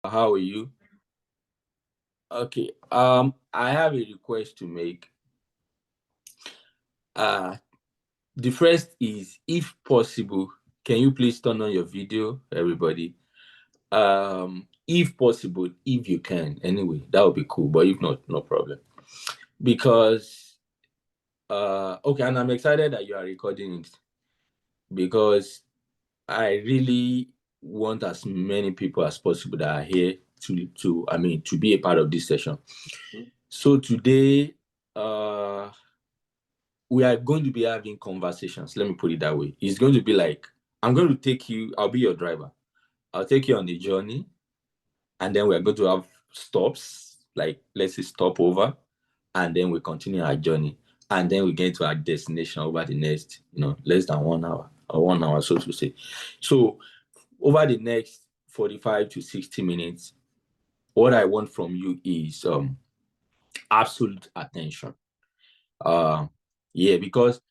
How are you? Okay. I have a request to make. The first is, if possible, can you please turn on your video, everybody? If possible, if you can, anyway, that would be cool. But if not, no problem. Because okay, and I'm excited that you are recording it because I really want as many people as possible that are here to be a part of this session. So today, we are going to be having conversations. Let me put it that way. It's going to be like, I'm going to take you, I'll be your driver. I'll take you on the journey, and then we're going to have stops, like let's say stop over, and then we continue our journey. And then we get to our destination over the next, less than 1 hour or 1 hour, so to say. So over the next 45 to 60 minutes, what I want from you is absolute attention. Because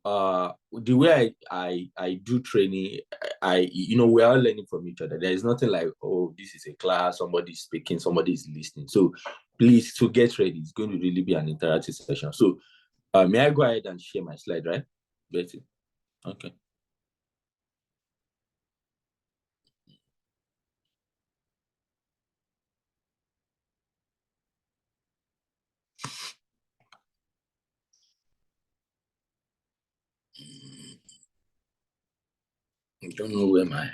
the way I do training, we are learning from each other. There is nothing like, oh, this is a class, somebody's speaking, somebody is listening. So please, to get ready, it's going to really be an interactive session. So may I go ahead and share my slide, right, Betty? Okay. I don't know where my...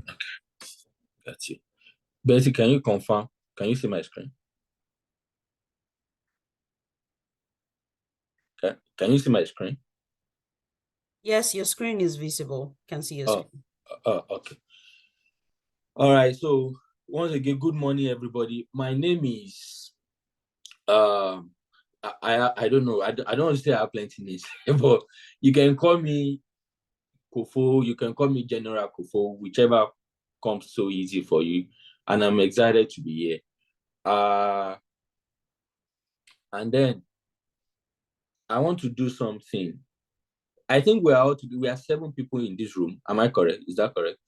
Okay, got you. Betty, can you confirm? Can you see my screen? Can you see my screen? Yes, your screen is visible. Can see your screen. Okay. All right. So once again, good morning, everybody. My name is I don't know. I don't say I have plenty names, but you can call me Kopho. You can call me General Kopho, whichever comes so easy for you. And I'm excited to be here. And then I want to do something. I think we are 7 people in this room. Am I correct? Is that correct?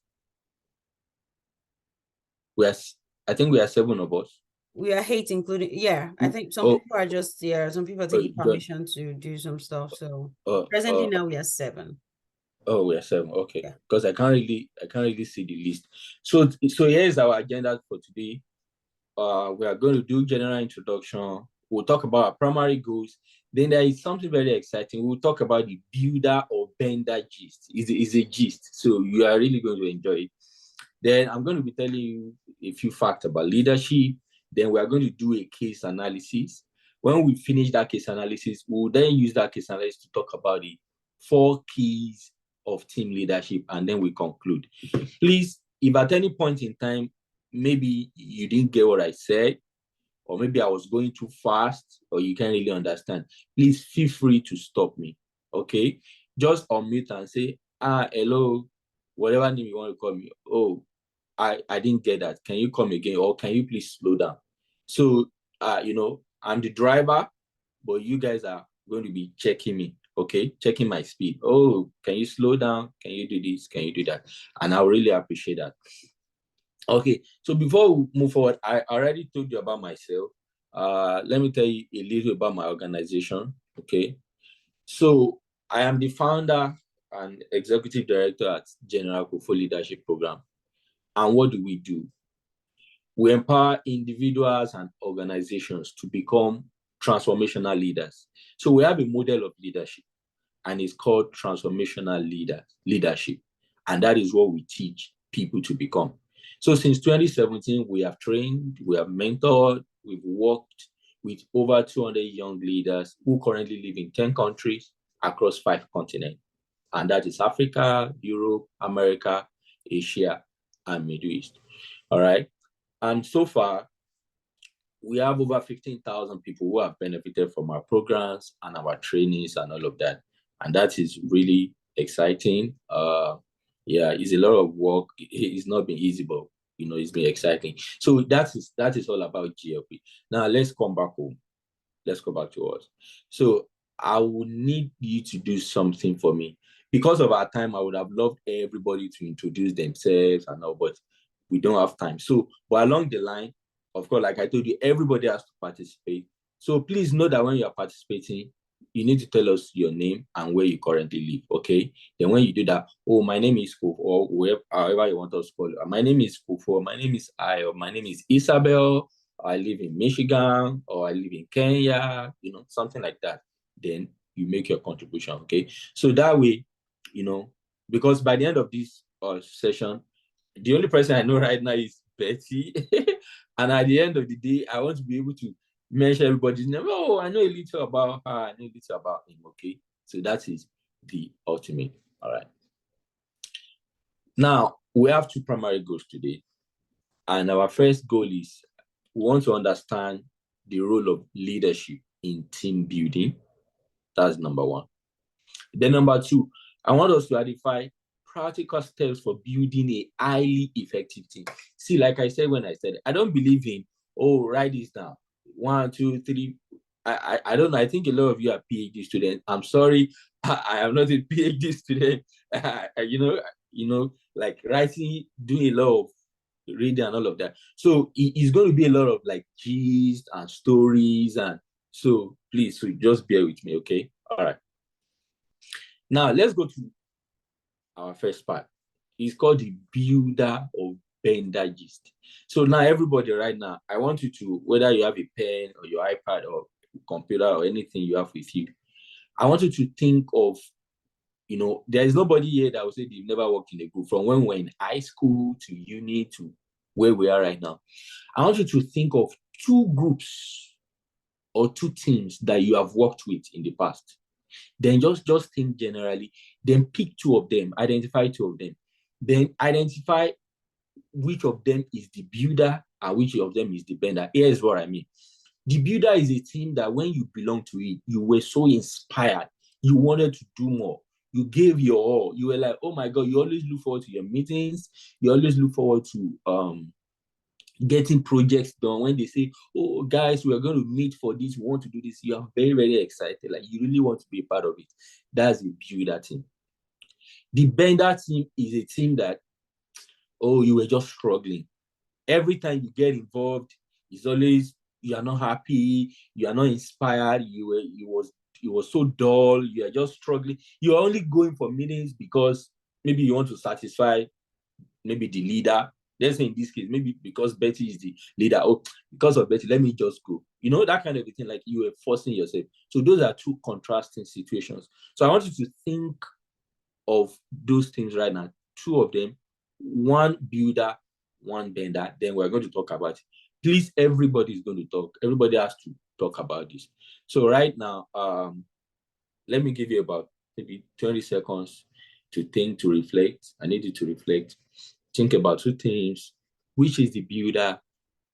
I think we are 7 of us. We are 8, including, I think some people are just, some people are taking permission to do some stuff. So presently now we are 7. Oh, we are 7. Okay. Because I can't really see the list. So here's our agenda for today. We are going to do general introduction. We'll talk about our primary goals. Then there is something very exciting. We'll talk about the builder or bender gist. It's a gist. So you are really going to enjoy it. Then I'm going to be telling you a few facts about leadership. Then we are going to do a case analysis. When we finish that case analysis, we'll then use that case analysis to talk about the 4 keys of team leadership, and then we conclude. Please, if at any point in time, maybe you didn't get what I said, or maybe I was going too fast, or you can't really understand, please feel free to stop me, okay? Just unmute and say, hello, whatever name you want to call me. Oh, I didn't get that. Can you come again? Or can you please slow down? So, I'm the driver, but you guys are going to be checking me, okay? Checking my speed. Oh, can you slow down? Can you do this? Can you do that? And I really appreciate that. Okay, so before we move forward, I already told you about myself. Let me tell you a little about my organization, okay? So I am the founder and executive director at General Kopho Leadership Program. And what do? We empower individuals and organizations to become transformational leaders. So we have a model of leadership, and it's called transformational leadership. And that is what we teach people to become. So since 2017, we have trained, we have mentored, we've worked with over 200 young leaders who currently live in 10 countries across 5 continents. And that is Africa, Europe, America, Asia, and Middle East. All right. And so far, we have over 15,000 people who have benefited from our programs and our trainings and all of that. And that is really exciting. It's a lot of work. It's not been easy, but it's been exciting. So that is all about GLP. Now let's come back home. Let's go back to us. So I would need you to do something for me. Because of our time, I would have loved everybody to introduce themselves and all, but we don't have time. So, but along the line, of course, like I told you, everybody has to participate. So please know that when you are participating, you need to tell us your name and where you currently live, okay? Then when you do that, oh, my name is Kofo, or whoever, however you want us to call it. My name is Kofo, my name is I, or my name is Isabel, I live in Michigan, or I live in Kenya, you know, something like that. Then you make your contribution, okay? So that way, you know, because by the end of this session, the only person I know right now is Betty. And at the end of the day, I want to be able to mention everybody's name. Oh, I know a little about her, I know a little about him, okay? So that is the ultimate, all right? Now, we have two primary goals today. And our first goal is we want to understand the role of leadership in team building. That's number one. Then number two, I want us to identify practical steps for building a highly effective team. See, like I said when I said, I don't believe in, oh, write this down. 1, 2, 3. I don't know. I think a lot of you are PhD students. I'm sorry, I am not a PhD student. you know, like writing, doing a lot of reading and all of that. So it's going to be a lot of like gist and stories. And so please, so just bear with me, okay? All right. Now, let's go to our first part. It's called the builder of bender gist. So now, everybody right now, I want you to, whether you have a pen or your iPad or computer or anything you have with you, I want you to think of, you know, there is nobody here that will say they've never worked in a group, from when we're in high school to uni to where we are right now. I want you to think of 2 groups or 2 teams that you have worked with in the past. Then just think generally, then pick 2 of them, identify 2 of them, then identify which of them is the builder and which of them is the bender. Here's what I mean. The builder is a team that when you belong to it, you were so inspired, you wanted to do more, you gave your all, you were like, oh my God, you always look forward to your meetings, you always look forward to getting projects done. When they say, oh guys, we are going to meet for this, we want to do this, you are very, very excited, like you really want to be a part of it. That's the builder team. The bender team is a team that, oh, you were just struggling. Every time you get involved, it's always, you are not happy, you are not inspired, it was so dull, you are just struggling. You're only going for meetings because maybe you want to satisfy maybe the leader. Let's say in this case, maybe because Betty is the leader, oh, because of Betty, let me just go. You know, that kind of a thing, like you were forcing yourself. So those are 2 contrasting situations. So I want you to think of those things right now, 2 of them, 1 builder, 1 bender. Then we're going to talk about it. Please, everybody is going to talk. Everybody has to talk about this. So right now, let me give you about maybe 20 seconds to think, to reflect. I need you to reflect. Think about 2 things. Which is the builder?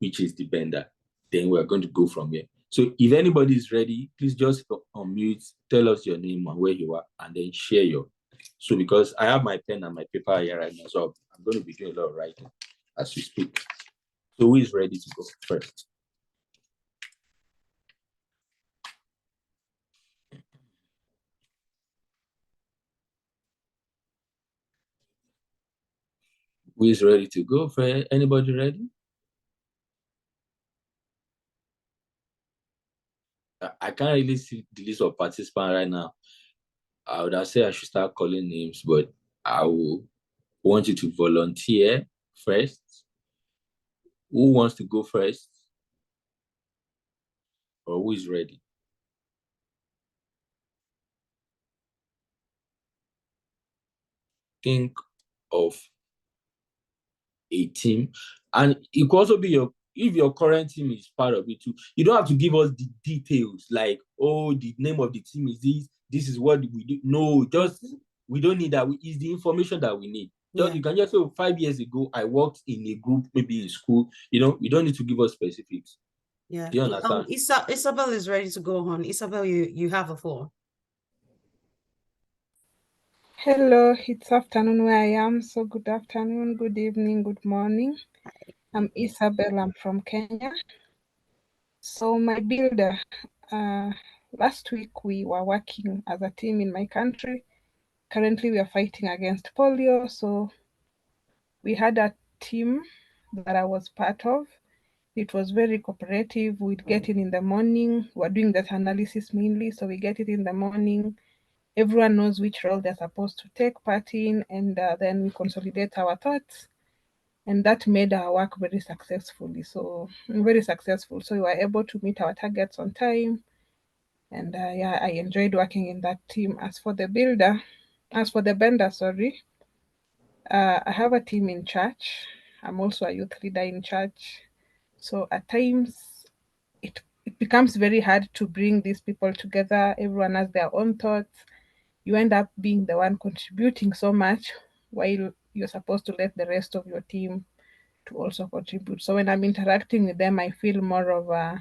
Which is the bender? Then we're going to go from here. So if anybody is ready, please just unmute, tell us your name and where you are, and then share your. So because I have my pen and my paper here right now, so I'm going to be doing a lot of writing as we speak. So who is ready to go first? Who is ready to go first? Anybody ready? I can't really see the list of participants right now. I would have said I should start calling names, but I will want you to volunteer first. Who wants to go first? Or who is ready? Think of a team, and it could also be if your current team is part of it too. You don't have to give us the details like, oh, the name of the team is this is what we do. No, just we don't need that. It's the information that we need. Just, you can just say, 5 years ago I worked in a group, maybe in school. You know, you don't need to give us specifics. Yeah. Do you understand? Isabel is ready to go on. Isabel, you have a floor. Hello, it's afternoon where I am. So good afternoon, good evening, good morning. I'm Isabel, I'm from Kenya. So my builder, last week we were working as a team in my country. Currently we are fighting against polio. So we had a team that I was part of. It was very cooperative. We'd get in the morning. We're doing that analysis mainly, so we get it in the morning. Everyone knows which role they're supposed to take part in, and then we consolidate our thoughts. And that made our work very successful. So we were able to meet our targets on time. And yeah, I enjoyed working in that team. As for the vendor, I have a team in church. I'm also a youth leader in church. So at times it becomes very hard to bring these people together. Everyone has their own thoughts. You end up being the one contributing so much while you're supposed to let the rest of your team to also contribute. So when I'm interacting with them, I feel more of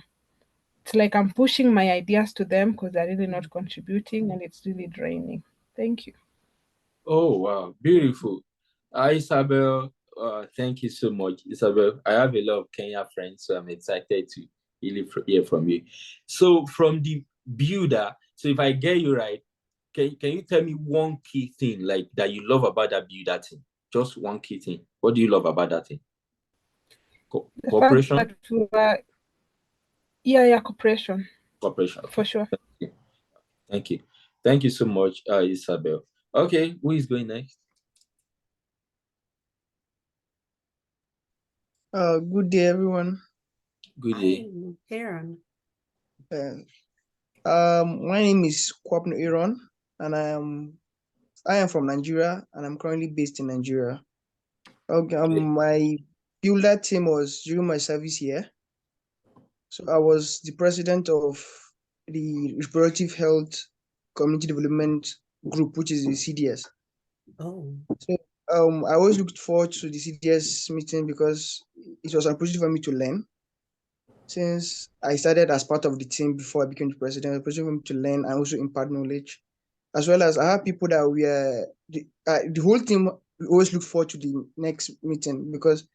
it's like I'm pushing my ideas to them because they're really not contributing, and it's really draining. Thank you. Oh, wow. Beautiful. Isabel, thank you so much. Isabel, I have a lot of Kenya friends, so I'm excited to really hear from you. So from the builder, so if I get you right, can you tell me one key thing like that you love about that builder team? Just one key thing. What do you love about that thing? Cooperation? Cooperation. Cooperation. For sure. Thank you. Thank you so much, Isabel. Okay, who is going next? Good day, everyone. Good day. Aaron. My name is Kofoworola Ayodeji, and I am from Nigeria, and I'm currently based in Nigeria. Okay, my builder team was during my service here. So I was the president of the Reproductive Health Community Development Group, which is the CDS. Oh. So I always looked forward to the CDS meeting because it was an opportunity for me to learn. Since I started as part of the team before I became the president, it was an opportunity for me to learn and also impart knowledge. As well as I have people that were the whole team always look forward to the next meeting because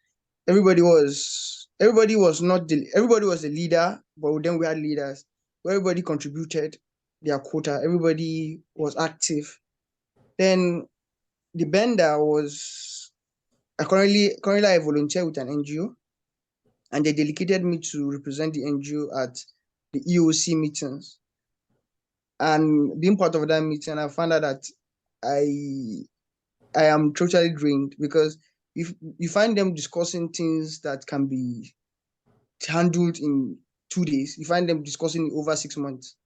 everybody was a leader, but then we had leaders. Everybody contributed their quota. Everybody was active. Then the bender was currently I volunteer with an NGO, and they delegated me to represent the NGO at the EOC meetings. And being part of that meeting, I found out that I am totally drained because if you find them discussing things that can be handled in 2 days, you find them discussing over 6 months.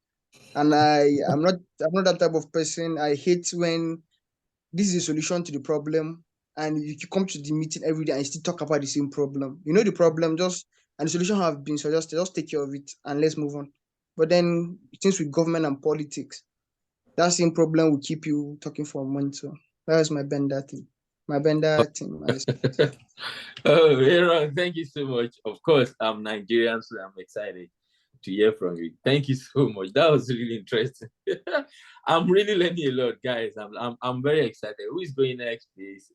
And I'm not that type of person. I hate when this is a solution to the problem and you come to the meeting every day and still talk about the same problem. You know the problem, and the solution have been suggested, just take care of it and let's move on. But then things with government and politics, that same problem will keep you talking for a month. So that's my bender team. Oh, Aaron, thank you so much. Of course, I'm Nigerian, so I'm excited to hear from you. Thank you so much. That was really interesting. I'm really learning a lot, guys. I'm very excited. Who is going next, please?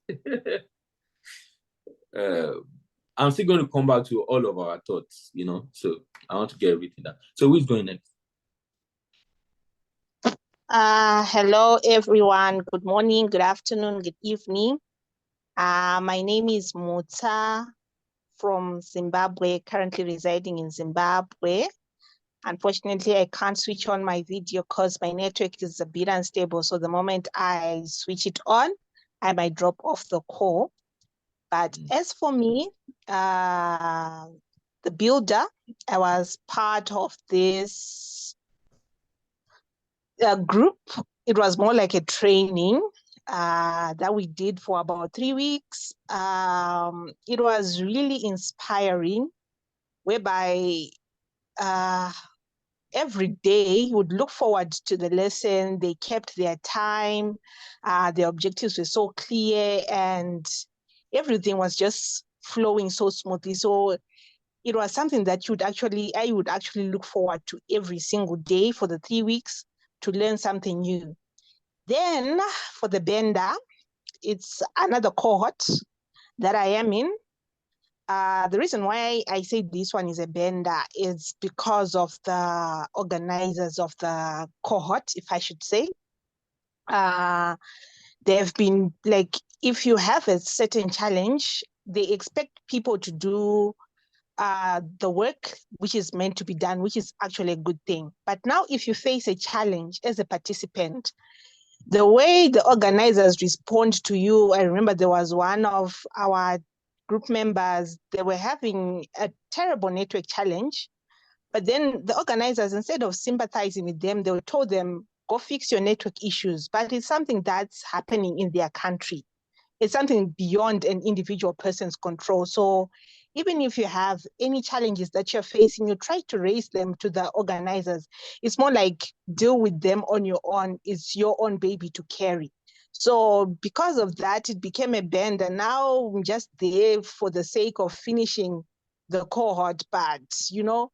I'm still going to come back to all of our thoughts, so I want to get everything down. So who is going next? Hello, everyone. Good morning, good afternoon, good evening. My name is Muta from Zimbabwe, currently residing in Zimbabwe. Unfortunately, I can't switch on my video because my network is a bit unstable. So the moment I switch it on, I might drop off the call. But as for me, the builder, I was part of this group. It was more like a training that we did for about 3 weeks. It was really inspiring, whereby every day you would look forward to the lesson. They kept their time. The objectives were so clear and everything was just flowing so smoothly. So it was something that I would actually look forward to every single day for the 3 weeks to learn something new. Then for the bender, it's another cohort that I am in. The reason why I say this one is a bender is because of the organizers of the cohort, if I should say. They've been like, if you have a certain challenge they expect people to do the work which is meant to be done, which is actually a good thing. But now if you face a challenge as a participant, the way the organizers respond to you, I remember there was one of our group members, they were having a terrible network challenge, but then the organizers, instead of sympathizing with them, they told them, go fix your network issues. But it's something that's happening in their country. It's something beyond an individual person's control. So even if you have any challenges that you're facing, you try to raise them to the organizers. It's more like deal with them on your own. It's your own baby to carry. So because of that, it became a band, and now I'm just there for the sake of finishing the cohort. But, you know,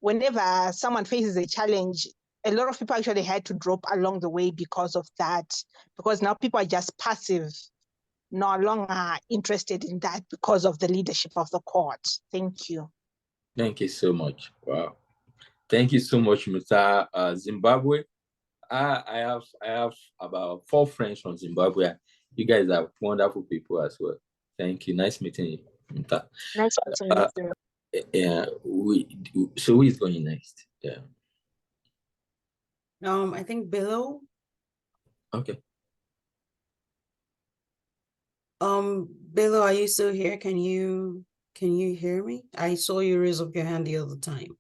whenever someone faces a challenge, a lot of people actually had to drop along the way because of that, because now people are just passive, no longer interested in that because of the leadership of the court. Thank you. Thank you so much. Wow. Thank you so much, Mr. Zimbabwe. I have about 4 friends from Zimbabwe. You guys are wonderful people as well. Thank you. Nice meeting you, Mr. Nice meeting you. Yeah. So who is going next? Yeah. I think Billo. Okay. Billo, are you still here? Can you hear me? I saw you raise up your hand the other time.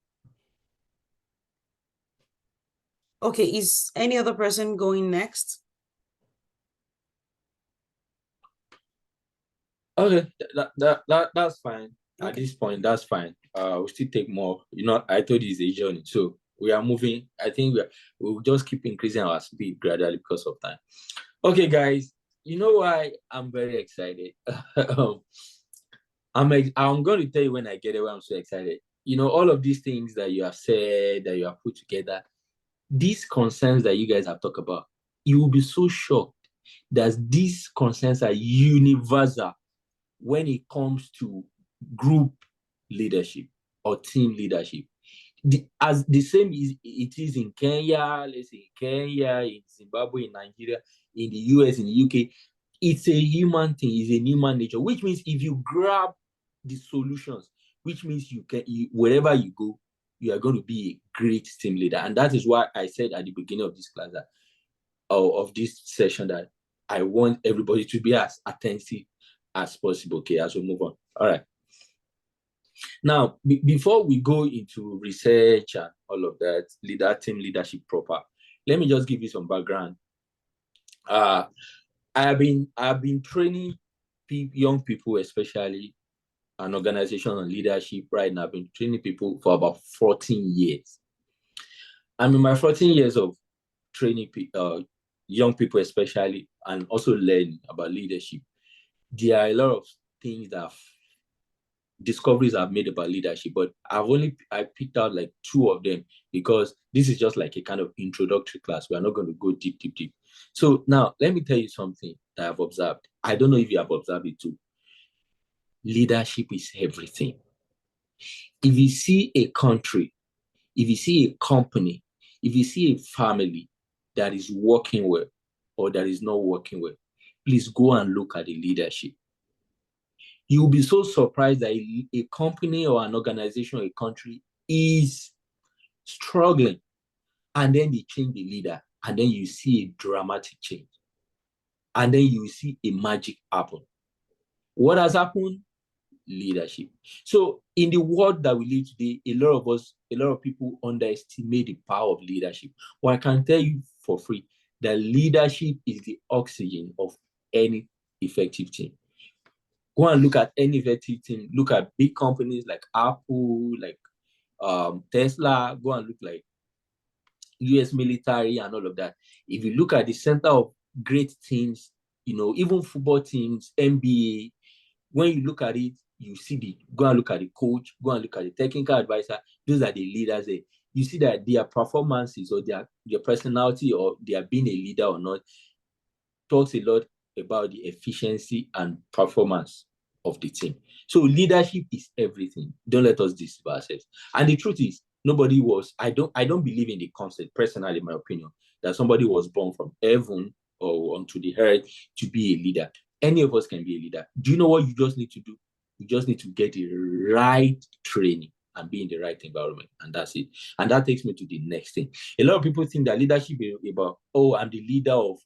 Okay, is any other person going next? Okay, that's fine. Okay. At this point, that's fine. We'll still take more. You know, I told you it's a journey, so we are moving. I think we'll just keep increasing our speed gradually because of time. Okay, guys, you know why I'm very excited? I'm going to tell you when I get there why I'm so excited. You know, all of these things that you have said, that you have put together, these concerns that you guys have talked about, you will be so shocked that these concerns are universal when it comes to group leadership or team leadership. As the same as it is in Kenya, let's say in Kenya, in Zimbabwe, in Nigeria, in the US, in the UK, it's a human thing, it's a human nature, which means if you grab the solutions, which means wherever you go, you are going to be a great team leader. And that is why I said at the beginning of this class, of this session, that I want everybody to be as attentive as possible. Okay, as we move on. All right. Now, before we go into research and all of that, team leadership proper, let me just give you some background. I have been training young people, especially an organization on leadership right now. I've been training people for about 14 years. And in my 14 years of training young people, especially, and also learning about leadership, there are a lot of things that discoveries I've made about leadership, but I picked out like 2 of them because this is just like a kind of introductory class. We are not going to go deep. So now let me tell you something that I've observed. I don't know if you have observed it too. Leadership is everything. If you see a country, if you see a company, if you see a family that is working well or that is not working well, please go and look at the leadership. You'll be so surprised that a company or an organization or a country is struggling, and then they change the leader, and then you see a dramatic change, and then you see a magic happen. What has happened? Leadership. So in the world that we live today, a lot of people underestimate the power of leadership. Well, I can tell you for free that leadership is the oxygen of any effective team. Go and look at any effective team. Look at big companies like Apple, like Tesla. Go and look like US military and all of that. If you look at the center of great teams, you know, even football teams, NBA, when you look at it, you see go and look at the coach, go and look at the technical advisor. Those are the leaders there. You see that their performances or their personality or their being a leader or not talks a lot about the efficiency and performance of the team. So leadership is everything. Don't let us deceive ourselves. And the truth is, I don't believe in the concept, personally, in my opinion, that somebody was born from heaven or onto the earth to be a leader. Any of us can be a leader. Do you know what you just need to do? You just need to get the right training and be in the right environment, and that's it. And that takes me to the next thing. A lot of people think that leadership is about, oh, I'm the leader of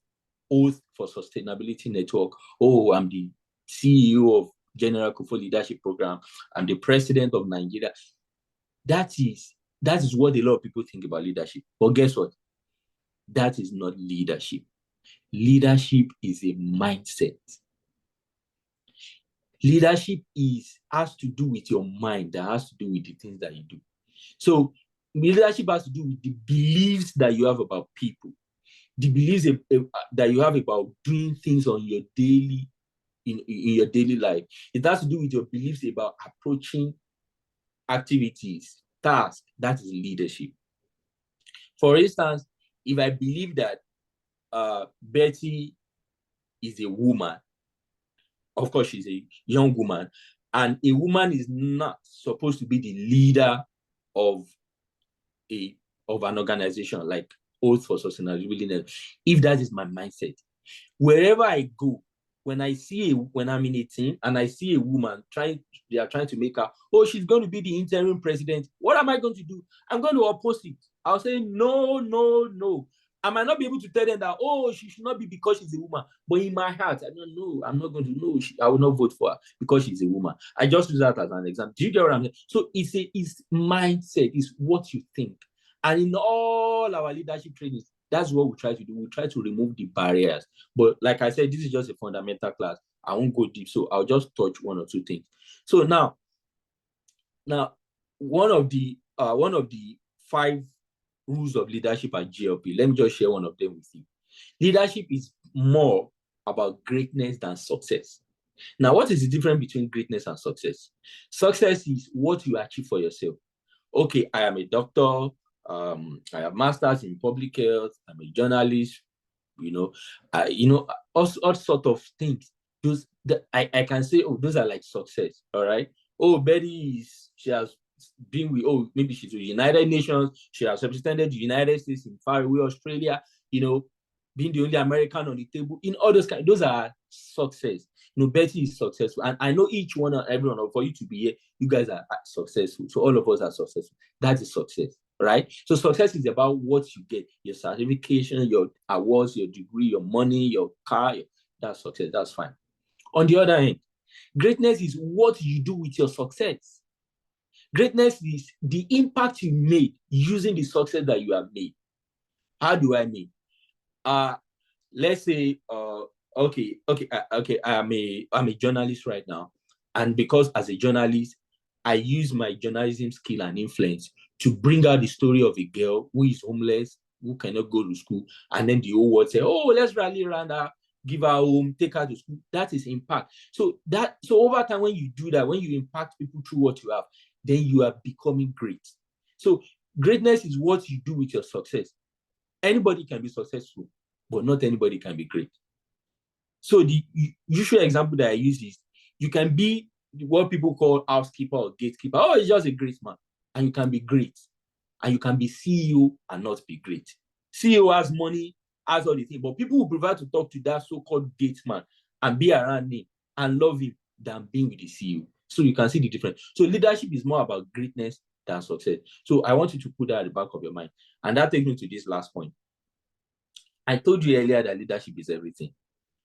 Oath for Sustainability Network. Oh, I'm the CEO of General Kopho Leadership Program. I'm the president of Nigeria. That is what a lot of people think about leadership. But guess what? That is not leadership. Leadership is a mindset. Leadership has to do with your mind, that has to do with the things that you do. So leadership has to do with the beliefs that you have about people, the beliefs that you have about doing things on your daily, in your daily life. It has to do with your beliefs about approaching activities, tasks. That is leadership. For instance, if I believe that Betty is a woman, of course, she's a young woman, and a woman is not supposed to be the leader of an organization like Oath for Sustainability. If that is my mindset, wherever I go, when I'm in a team and I see a woman they are trying to make her, oh, she's going to be the interim president, what am I going to do? I'm going to oppose it. I'll say, no, no, no. I might not be able to tell them that, oh, she should not be because she's a woman. But in my heart, I don't know. I'm not going to know. I will not vote for her because she's a woman. I just use that as an example. Do you get what I'm saying? So it's mindset. It's what you think. And in all our leadership trainings, that's what we try to do. We try to remove the barriers. But like I said, this is just a fundamental class. I won't go deep. So I'll just touch one or two things. So now one of the 5 rules of leadership at GLP. Let me just share one of them with you. Leadership is more about greatness than success. Now, what is the difference between greatness and success? Success is what you achieve for yourself. Okay, I am a doctor. I have masters in public health. I'm a journalist. All sort of things. I can say, oh, those are like success. All right. Oh, Betty she has been with, maybe she's with United Nations, she has represented the United States in faraway Australia, being the only American on the table, in all those are success. Betty is successful. And I know each one and every one, for you to be here, you guys are successful. So all of us are successful. That is success, right? So success is about what you get, your certification, your awards, your degree, your money, your car. That's success. That's fine. On the other hand, greatness is what you do with your success. Greatness is the impact you made using the success that you have made. How do I mean? Let's say, I'm a journalist right now, and because as a journalist, I use my journalism skill and influence to bring out the story of a girl who is homeless, who cannot go to school, and then the whole world say, oh, let's rally around her, give her home, take her to school. That is impact. So over time, when you do that, when you impact people through what you have, then you are becoming great. So greatness is what you do with your success. Anybody can be successful, but not anybody can be great. So the usual example that I use is, you can be what people call housekeeper or gatekeeper. Oh, it's just a great man. And you can be great. And you can be CEO and not be great. CEO has money, has all the things, but people will prefer to talk to that so-called gate man and be around him and love him than being with the CEO. So you can see the difference. So leadership is more about greatness than success. So I want you to put that at the back of your mind. And that takes me to this last point. I told you earlier that leadership is everything.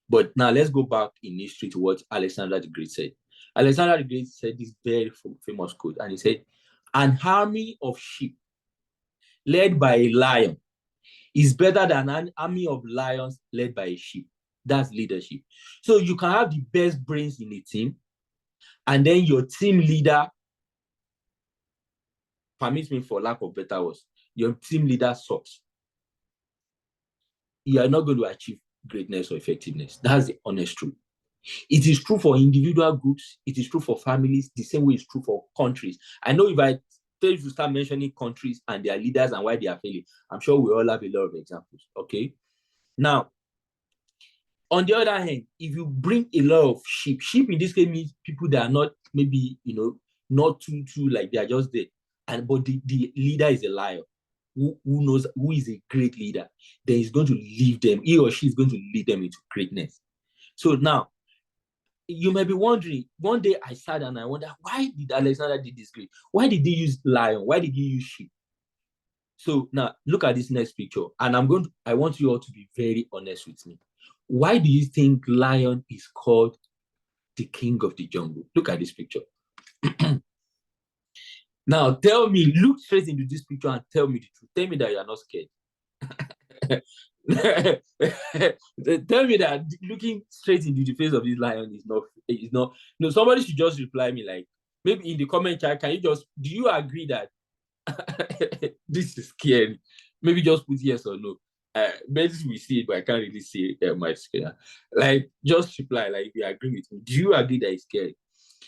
But now let's go back in history to what Alexander the Great said. Alexander the Great said this very famous quote, and he said, an army of sheep led by a lion is better than an army of lions led by a sheep. That's leadership. So you can have the best brains in a team, and then your team leader, permit me for lack of better words, your team leader sucks. You are not going to achieve greatness or effectiveness. That's the honest truth. It is true for individual groups. It is true for families. The same way it's true for countries. I know if I tell you to start mentioning countries and their leaders and why they are failing, I'm sure we all have a lot of examples. Okay. Now, on the other hand, if you bring a lot of sheep in this case means people that are not maybe, not too like they are just there. But the leader is a liar who knows who is a great leader, then he's going to lead them. He or she is going to lead them into greatness. So now, you may be wondering, one day I sat and I wonder, why did Alexander do this great? Why did he use lion? Why did he use sheep? So now look at this next picture, and I want you all to be very honest with me. Why do you think lion is called the king of the jungle? Look at this picture. Now tell me, look straight into this picture and tell me the truth. Tell me that you are not scared. Tell me that looking straight into the face of this lion is not. No, somebody should just reply me, like, maybe in the comment chat, do you agree that this is scary? Maybe just put yes or no. Maybe we see it, but I can't really see my screen. Like, just reply, like, if you agree with me. Do you agree that it's scary?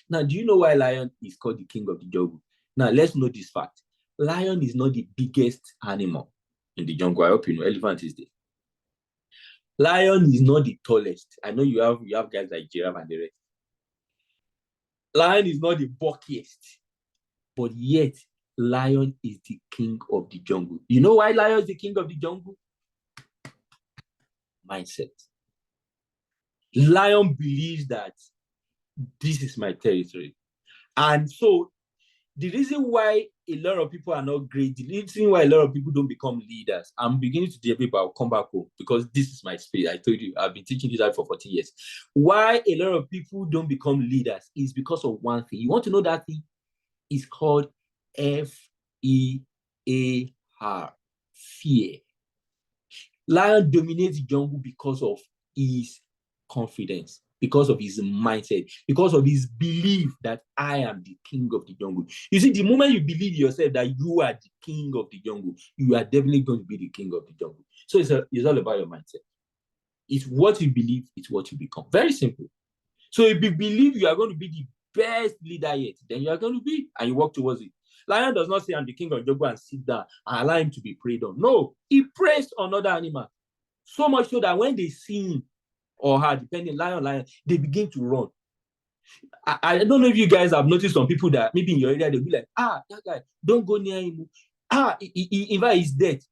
Now, do you know why lion is called the king of the jungle? Now, let's know this fact. Lion is not the biggest animal in the jungle. I hope you know. Elephant is there. Lion is not the tallest. I know you have guys like giraffe and the rest. Lion is not the bulkiest, but yet lion is the king of the jungle. You know why lion is the king of the jungle? Mindset. Lion believes that this is my territory. And so the reason why a lot of people are not great, the reason why a lot of people don't become leaders, I'm beginning to debate, but I'll come back home because this is my space. I told you, I've been teaching this for 40 years. Why a lot of people don't become leaders is because of one thing. You want to know that thing? It's called FEAR, fear. Lion dominates the jungle because of his confidence, because of his mindset, because of his belief that I am the king of the jungle. You see, the moment you believe yourself that you are the king of the jungle, you are definitely going to be the king of the jungle. So it's all about your mindset. It's what you believe, it's what you become. Very simple. So if you believe you are going to be the best leader yet, then you are going to be, and you work towards it. Lion does not say, I'm the king of the jungle, and sit down and allow him to be preyed on. No, he preys on other animals. So much so that when they see him or her, depending, lion, they begin to run. I don't know if you guys have noticed some people that maybe in your area, they'll be like, that guy, don't go near him. In fact, he's dead.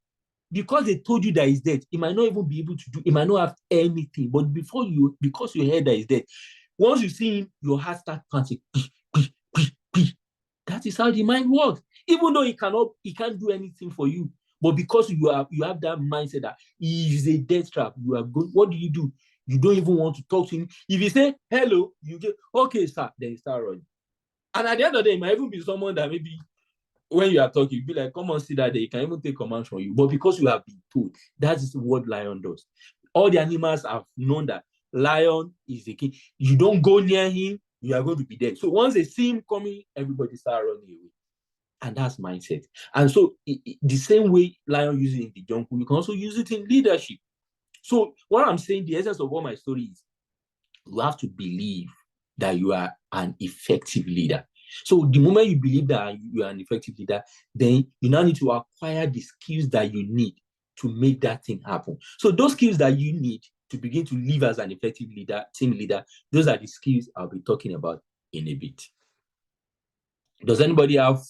Because they told you that he's dead, he might not even be able to do, he might not have anything. But because you heard that he's dead, once you see him, your heart starts panting. That is how the mind works. Even though he can't do anything for you, but because you have that mindset that he is a death trap, you are good. What do? You don't even want to talk to him. If you say hello, you get okay, sir, then you start running. And at the end of the day, it might even be someone that maybe when you are talking, you be like, come on, see that they can even take commands from you. But because you have been told, that is what lion does. All the animals have known that lion is the king. You don't go near him, you are going to be dead. So once they see him coming, everybody start running away. And that's mindset. And so the same way lion uses it in the jungle, you can also use it in leadership. So what I'm saying, the essence of all my story is you have to believe that you are an effective leader. So the moment you believe that you are an effective leader, then you now need to acquire the skills that you need to make that thing happen. So those skills that you need to begin to live as an effective leader, team leader, those are the skills I'll be talking about in a bit. Does anybody have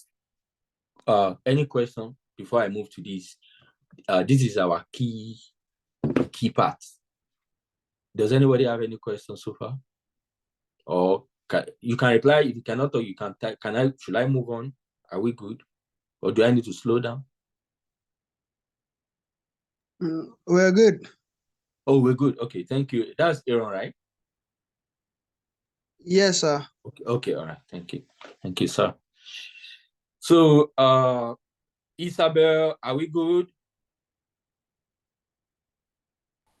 any question before I move to this? This is our key part. Does anybody have any questions so far? Or you can reply. If you cannot, or you can type. Should I move on? Are we good? Or do I need to slow down? We're good. Oh, we're good. Okay, thank you. That's Aaron, right? Yes, sir. Okay, all right. Thank you, sir. So, Isabel, are we good?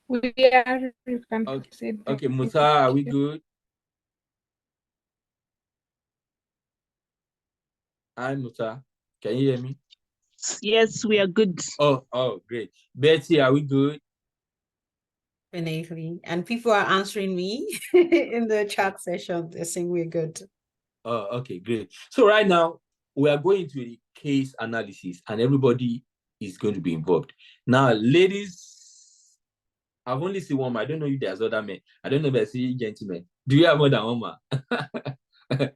We are. You can proceed. Okay, Musa, are we good? Hi, Musa. Can you hear me? Yes, we are good. Oh, great. Betty, are we good? Definitely. And people are answering me in the chat session. They're saying we're good. Oh, okay, great. So right now, we are going to a case analysis and everybody is going to be involved. Now, ladies, I've only seen one man. I don't know if there's other men. I don't know if I see gentlemen. Do you have more than one man?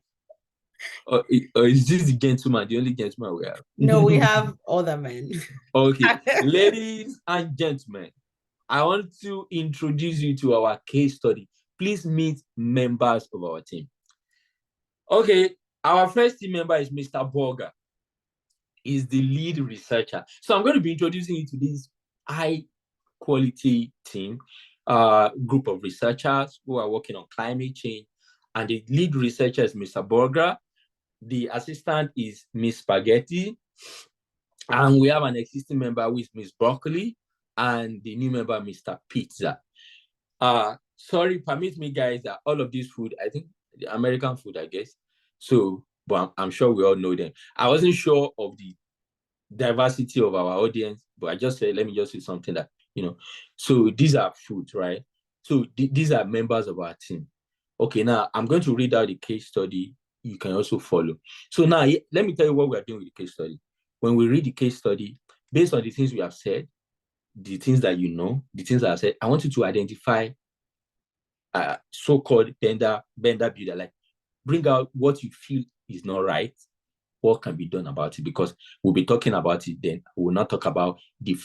or is this the gentleman, the only gentleman we have? No, we have other men. Okay, ladies and gentlemen, I want to introduce you to our case study. please meet members of our team. Okay, our first team member is Mr. Borga. He's the lead researcher. So I'm going to be introducing you to this high quality team, group of researchers who are working on climate change. And the lead researcher is Mr. Borga. The assistant is Miss Spaghetti. And we have an existing member who is Miss Broccoli, and the new member, Mr. Pizza. Sorry, permit me, guys, that all of this food, I think the American food, I guess. So, but I'm sure we all know them. I wasn't sure of the diversity of our audience, but I just said, let me just say something that, so these are foods, right? So these are members of our team. Okay, now I'm going to read out the case study. You can also follow. So now, let me tell you what we're doing with the case study. When we read the case study, based on the things we have said, the things that you know, the things that I said, I want you to identify so-called bender builder, like bring out what you feel is not right, what can be done about it, because we'll be talking about it then. We will not talk about the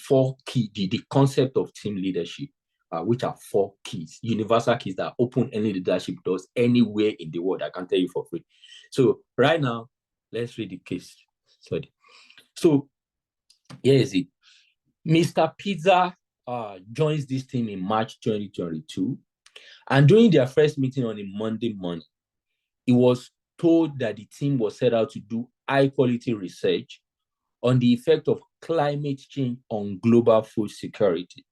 the concept of team leadership, which are 4 keys, universal keys that open any leadership doors anywhere in the world. I can tell you for free. So right now, let's read the case study. So here is it. Mr. Pizza joins this team in March 2022. And during their first meeting on a Monday morning, he was told that the team was set out to do high-quality research on the effect of climate change on global food security.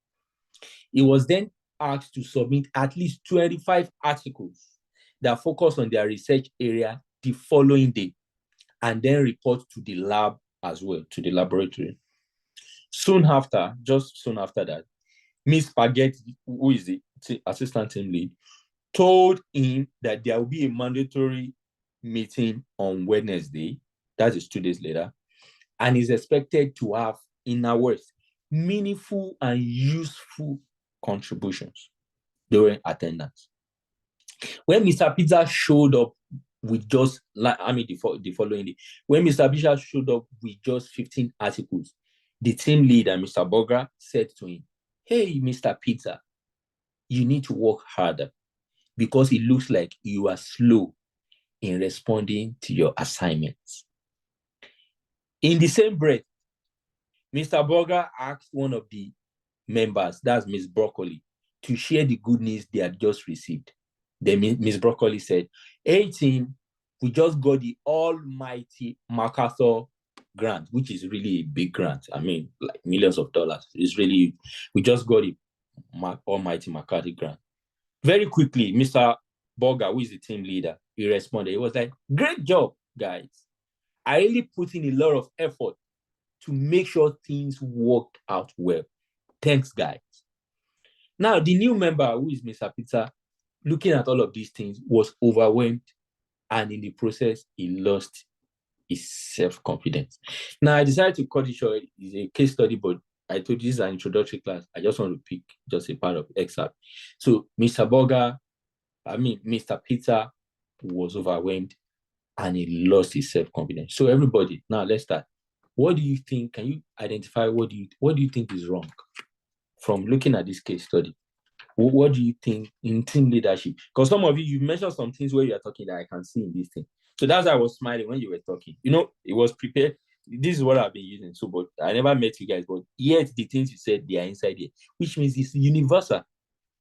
He was then asked to submit at least 25 articles that focus on their research area the following day, and then report to the lab as well, to the laboratory. Just soon after that, Miss Spaghetti, who is the assistant team lead, told him that there will be a mandatory meeting on Wednesday, that is 2 days later, and is expected to have, in our words, meaningful and useful contributions during attendance. When Mr. Pizza showed up with just, the following day, when Mr. Pizza showed up with just 15 articles, the team leader, Mr. Bogra, said to him, "Hey, Mr. Pizza, you need to work harder because it looks like you are slow in responding to your assignments." In the same breath, Mr. Bogra asked one of the members, that's Miss Broccoli, to share the good news they had just received. Then Miss Broccoli said, "Hey team, we just got the almighty MacArthur grant," which is really a big grant. I mean, like millions of dollars. We just got the almighty MacArthur grant. Very quickly, Mr. Boga, who is the team leader, he responded. He was like, "Great job, guys. I really put in a lot of effort to make sure things worked out well. Thanks, guys." Now, the new member, who is Mr. Pizza, looking at all of these things, was overwhelmed, and in the process, he lost his self-confidence. Now, I decided to cut it short. It's a case study, but I told you this is an introductory class. I just want to pick just a part of the excerpt. So, Mr. Pizza was overwhelmed, and he lost his self-confidence. So, everybody, now let's start. What do you think? Can you identify what do you think is wrong from looking at this case study? What do you think in team leadership? Because some of you mentioned some things where you are talking that I can see in this thing. So that's why I was smiling when you were talking. It was prepared. This is what I've been using. So, but I never met you guys, but yet the things you said, they are inside here, which means it's universal.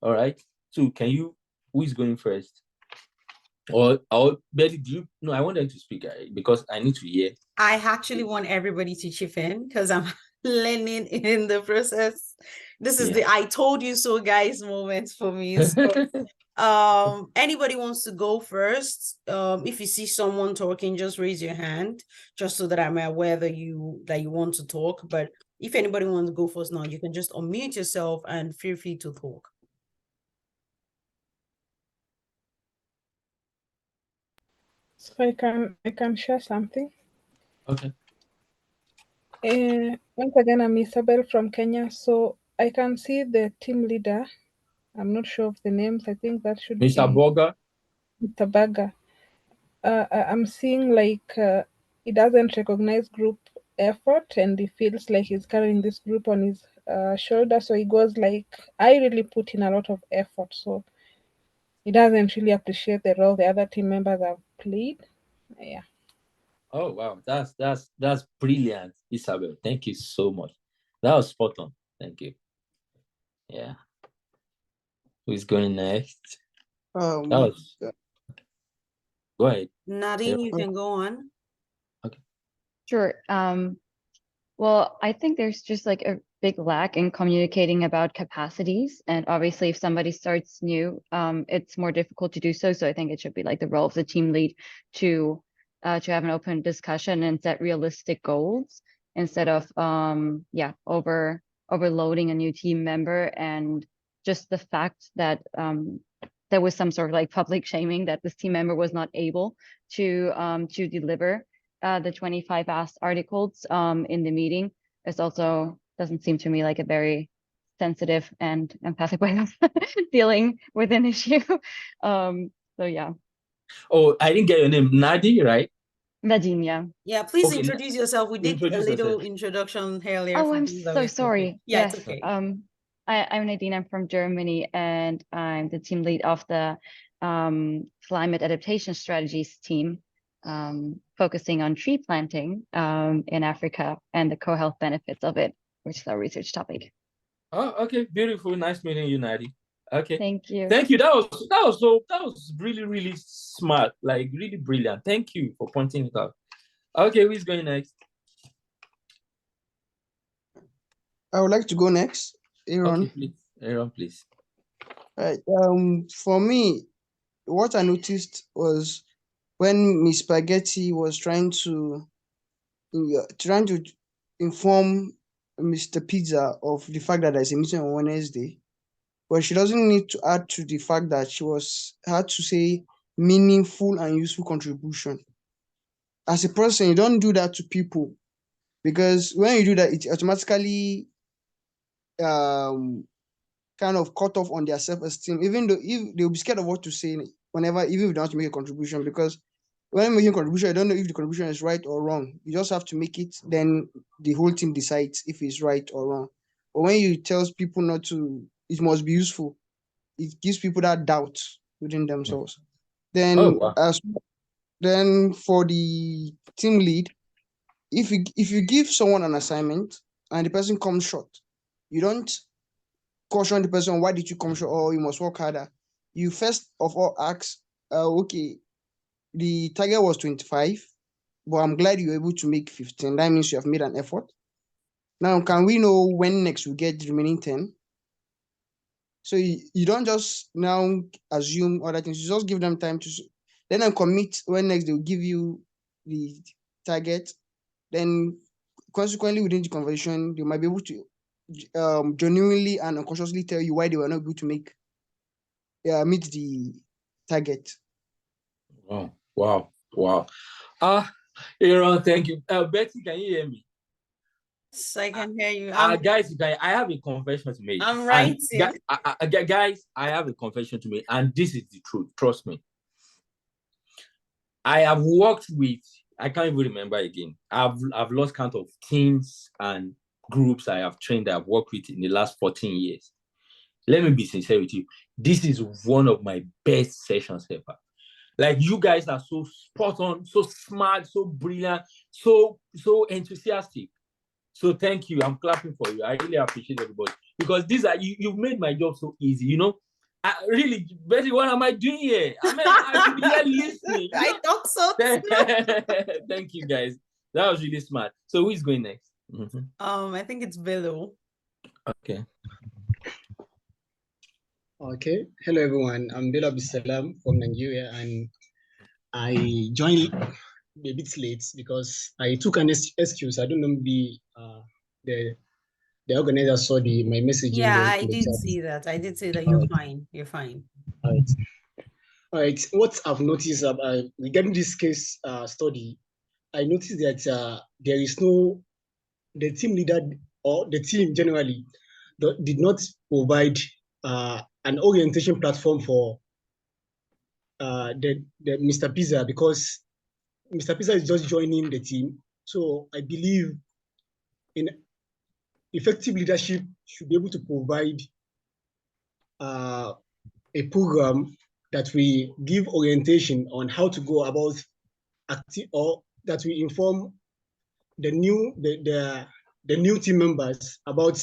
All right. So who is going first? Or Betty, I want them to speak because I need to hear. I actually want everybody to chip in because I'm learning in the process. This is the "I told you so, guys" moment for me. So, anybody wants to go first? If you see someone talking, just raise your hand, just so that I'm aware that you want to talk. But if anybody wants to go first now, you can just unmute yourself and feel free to talk. So I can share something. Okay. Once again, I'm Isabel from Kenya. So I can see the team leader. I'm not sure of the names. I think that should Mr. be Boga. Mr. Baga. I'm seeing like he doesn't recognize group effort, and he feels like he's carrying this group on his shoulder. So he goes like, "I really put in a lot of effort." So he doesn't really appreciate the role the other team members have played. Yeah. Oh wow, that's brilliant, Isabel. Thank you so much. That was spot on. Thank you. Yeah. Who's going next? That was... Go ahead. Nadine, you can go on. Okay. Sure. Well, I think there's just like a big lack in communicating about capacities. And obviously, if somebody starts new, it's more difficult to do so. So I think it should be like the role of the team lead to have an open discussion and set realistic goals instead of overloading a new team member. And just the fact that there was some sort of like public shaming that this team member was not able to deliver the 25 asked articles in the meeting. It also doesn't seem to me like a very sensitive and empathic way of dealing with an issue. So yeah. Oh, I didn't get your name. Nadi, right? Nadine, yeah. Yeah, please Okay. introduce yourself. We did a little introduction earlier. Oh, I'm so sorry. Yeah, yes, it's okay. I'm Nadine. I'm from Germany, and I'm the team lead of the climate adaptation strategies team, focusing on tree planting in Africa and the co-health benefits of it, which is our research topic. Oh, okay, beautiful. Nice meeting you, Nadi. Okay. Thank you. Thank you. That was really, really smart, like really brilliant. Thank you for pointing it out. Okay, who's going next? I would like to go next. Aaron. Okay, please. Aaron, please. Right. For me, what I noticed was when Miss Spaghetti was trying to inform Mr. Pizza of the fact that there's a meeting on Wednesday, but she doesn't need to add to the fact that she had to say meaningful and useful contribution. As a person, you don't do that to people, because when you do that, it automatically kind of cut off on their self-esteem, even though if they'll be scared of what to say even if you don't want to make a contribution, because when making a contribution, you don't know if the contribution is right or wrong. You just have to make it, then the whole team decides if it's right or wrong. But when you tell people not to, it must be useful, it gives people that doubt within themselves. Then then for the team lead, if you give someone an assignment and the person comes short, you don't caution the person, why did you come short, or you must work harder. You first of all ask, okay, the target was 25, but I'm glad you were able to make 15. That means you have made an effort. Now, can we know when next we get the remaining 10? So you don't just now assume other things. You just give them time to then commit when next they'll give you the target. Then consequently within the conversation, they might be able to genuinely and unconsciously tell you why they were not able to meet the target. Wow. Aaron, thank you. Betty, can you hear me? Yes, I can hear you. Guys, I have a confession to make. I'm writing. Guys, I have a confession to make, and this is the truth. Trust me. I have worked with, I can't even remember again. I've lost count of teams and groups I have trained, I've worked with in the last 14 years. Let me be sincere with you. This is one of my best sessions ever. Like, you guys are so spot on, so smart, so brilliant, so enthusiastic. So thank you. I'm clapping for you. I really appreciate everybody, because these are you've made my job so easy. You know, really, Betty, what am I doing here? I mean, I should be here listening. I thought so. Thank you, guys. That was really smart. So who is going next? I think it's Bello. Okay. Okay. Hello, everyone. I'm Bello Abdulsalam from Nigeria, and I joined a bit late because I took an excuse. I don't know, maybe the organizer saw my message. Yeah, I did see that. I did say that you're fine. You're fine. All right. What I've noticed regarding this case study, I noticed that there is the team leader or the team generally did not provide an orientation platform for the Mr. Pizza, because Mr. Pizza is just joining the team. So I believe in effective leadership should be able to provide a program that we give orientation on how to go about or that we inform the new team members about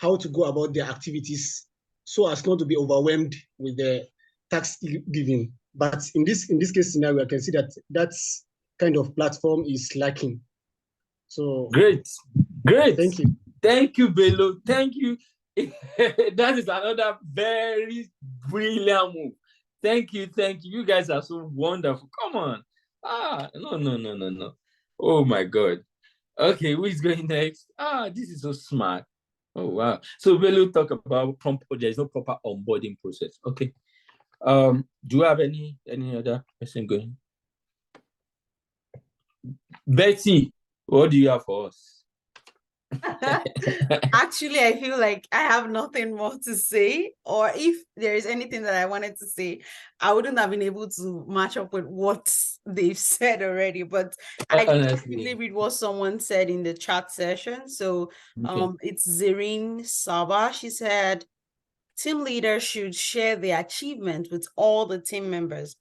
how to go about their activities so as not to be overwhelmed with the task giving. But in this case scenario, I can see that that's kind of platform is lacking. So great. Thank you, Bello. Thank you. That is another very brilliant move. Thank you. You guys are so wonderful. Come on. No. Oh my God. Okay, who is going next? This is so smart. Oh wow. So Bello talk about there's no proper onboarding process. Okay. Do you have any other person going? Betty, what do you have for us? Actually, I feel like I have nothing more to say, or if there is anything that I wanted to say, I wouldn't have been able to match up with what they've said already. But I can quickly read what someone said in the chat session. So it's Zerine Saba. She said, team leaders should share their achievement with all the team members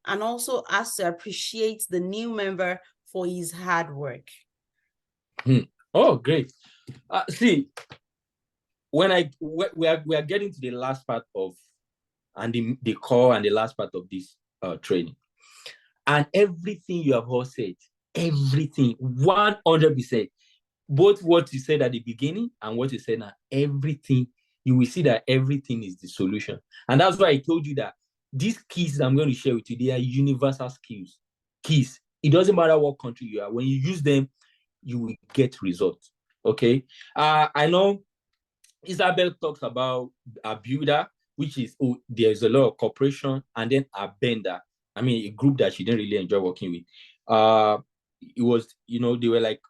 and also ask to appreciate the new member for his hard work. Oh, great. See, when we are getting to the last part of and the core and the last part of this training, and everything you have all said, everything 100%, both what you said at the beginning and what you said now, everything, you will see that everything is the solution. And that's why I told you that these keys that I'm going to share with you, they are universal skills. Keys. It doesn't matter what country you are. When you use them, you will get results. Okay. I know Isabel talks about a builder, which is there's a lot of cooperation, and then a bender. I mean, a group that she didn't really enjoy working with. It was, they were like,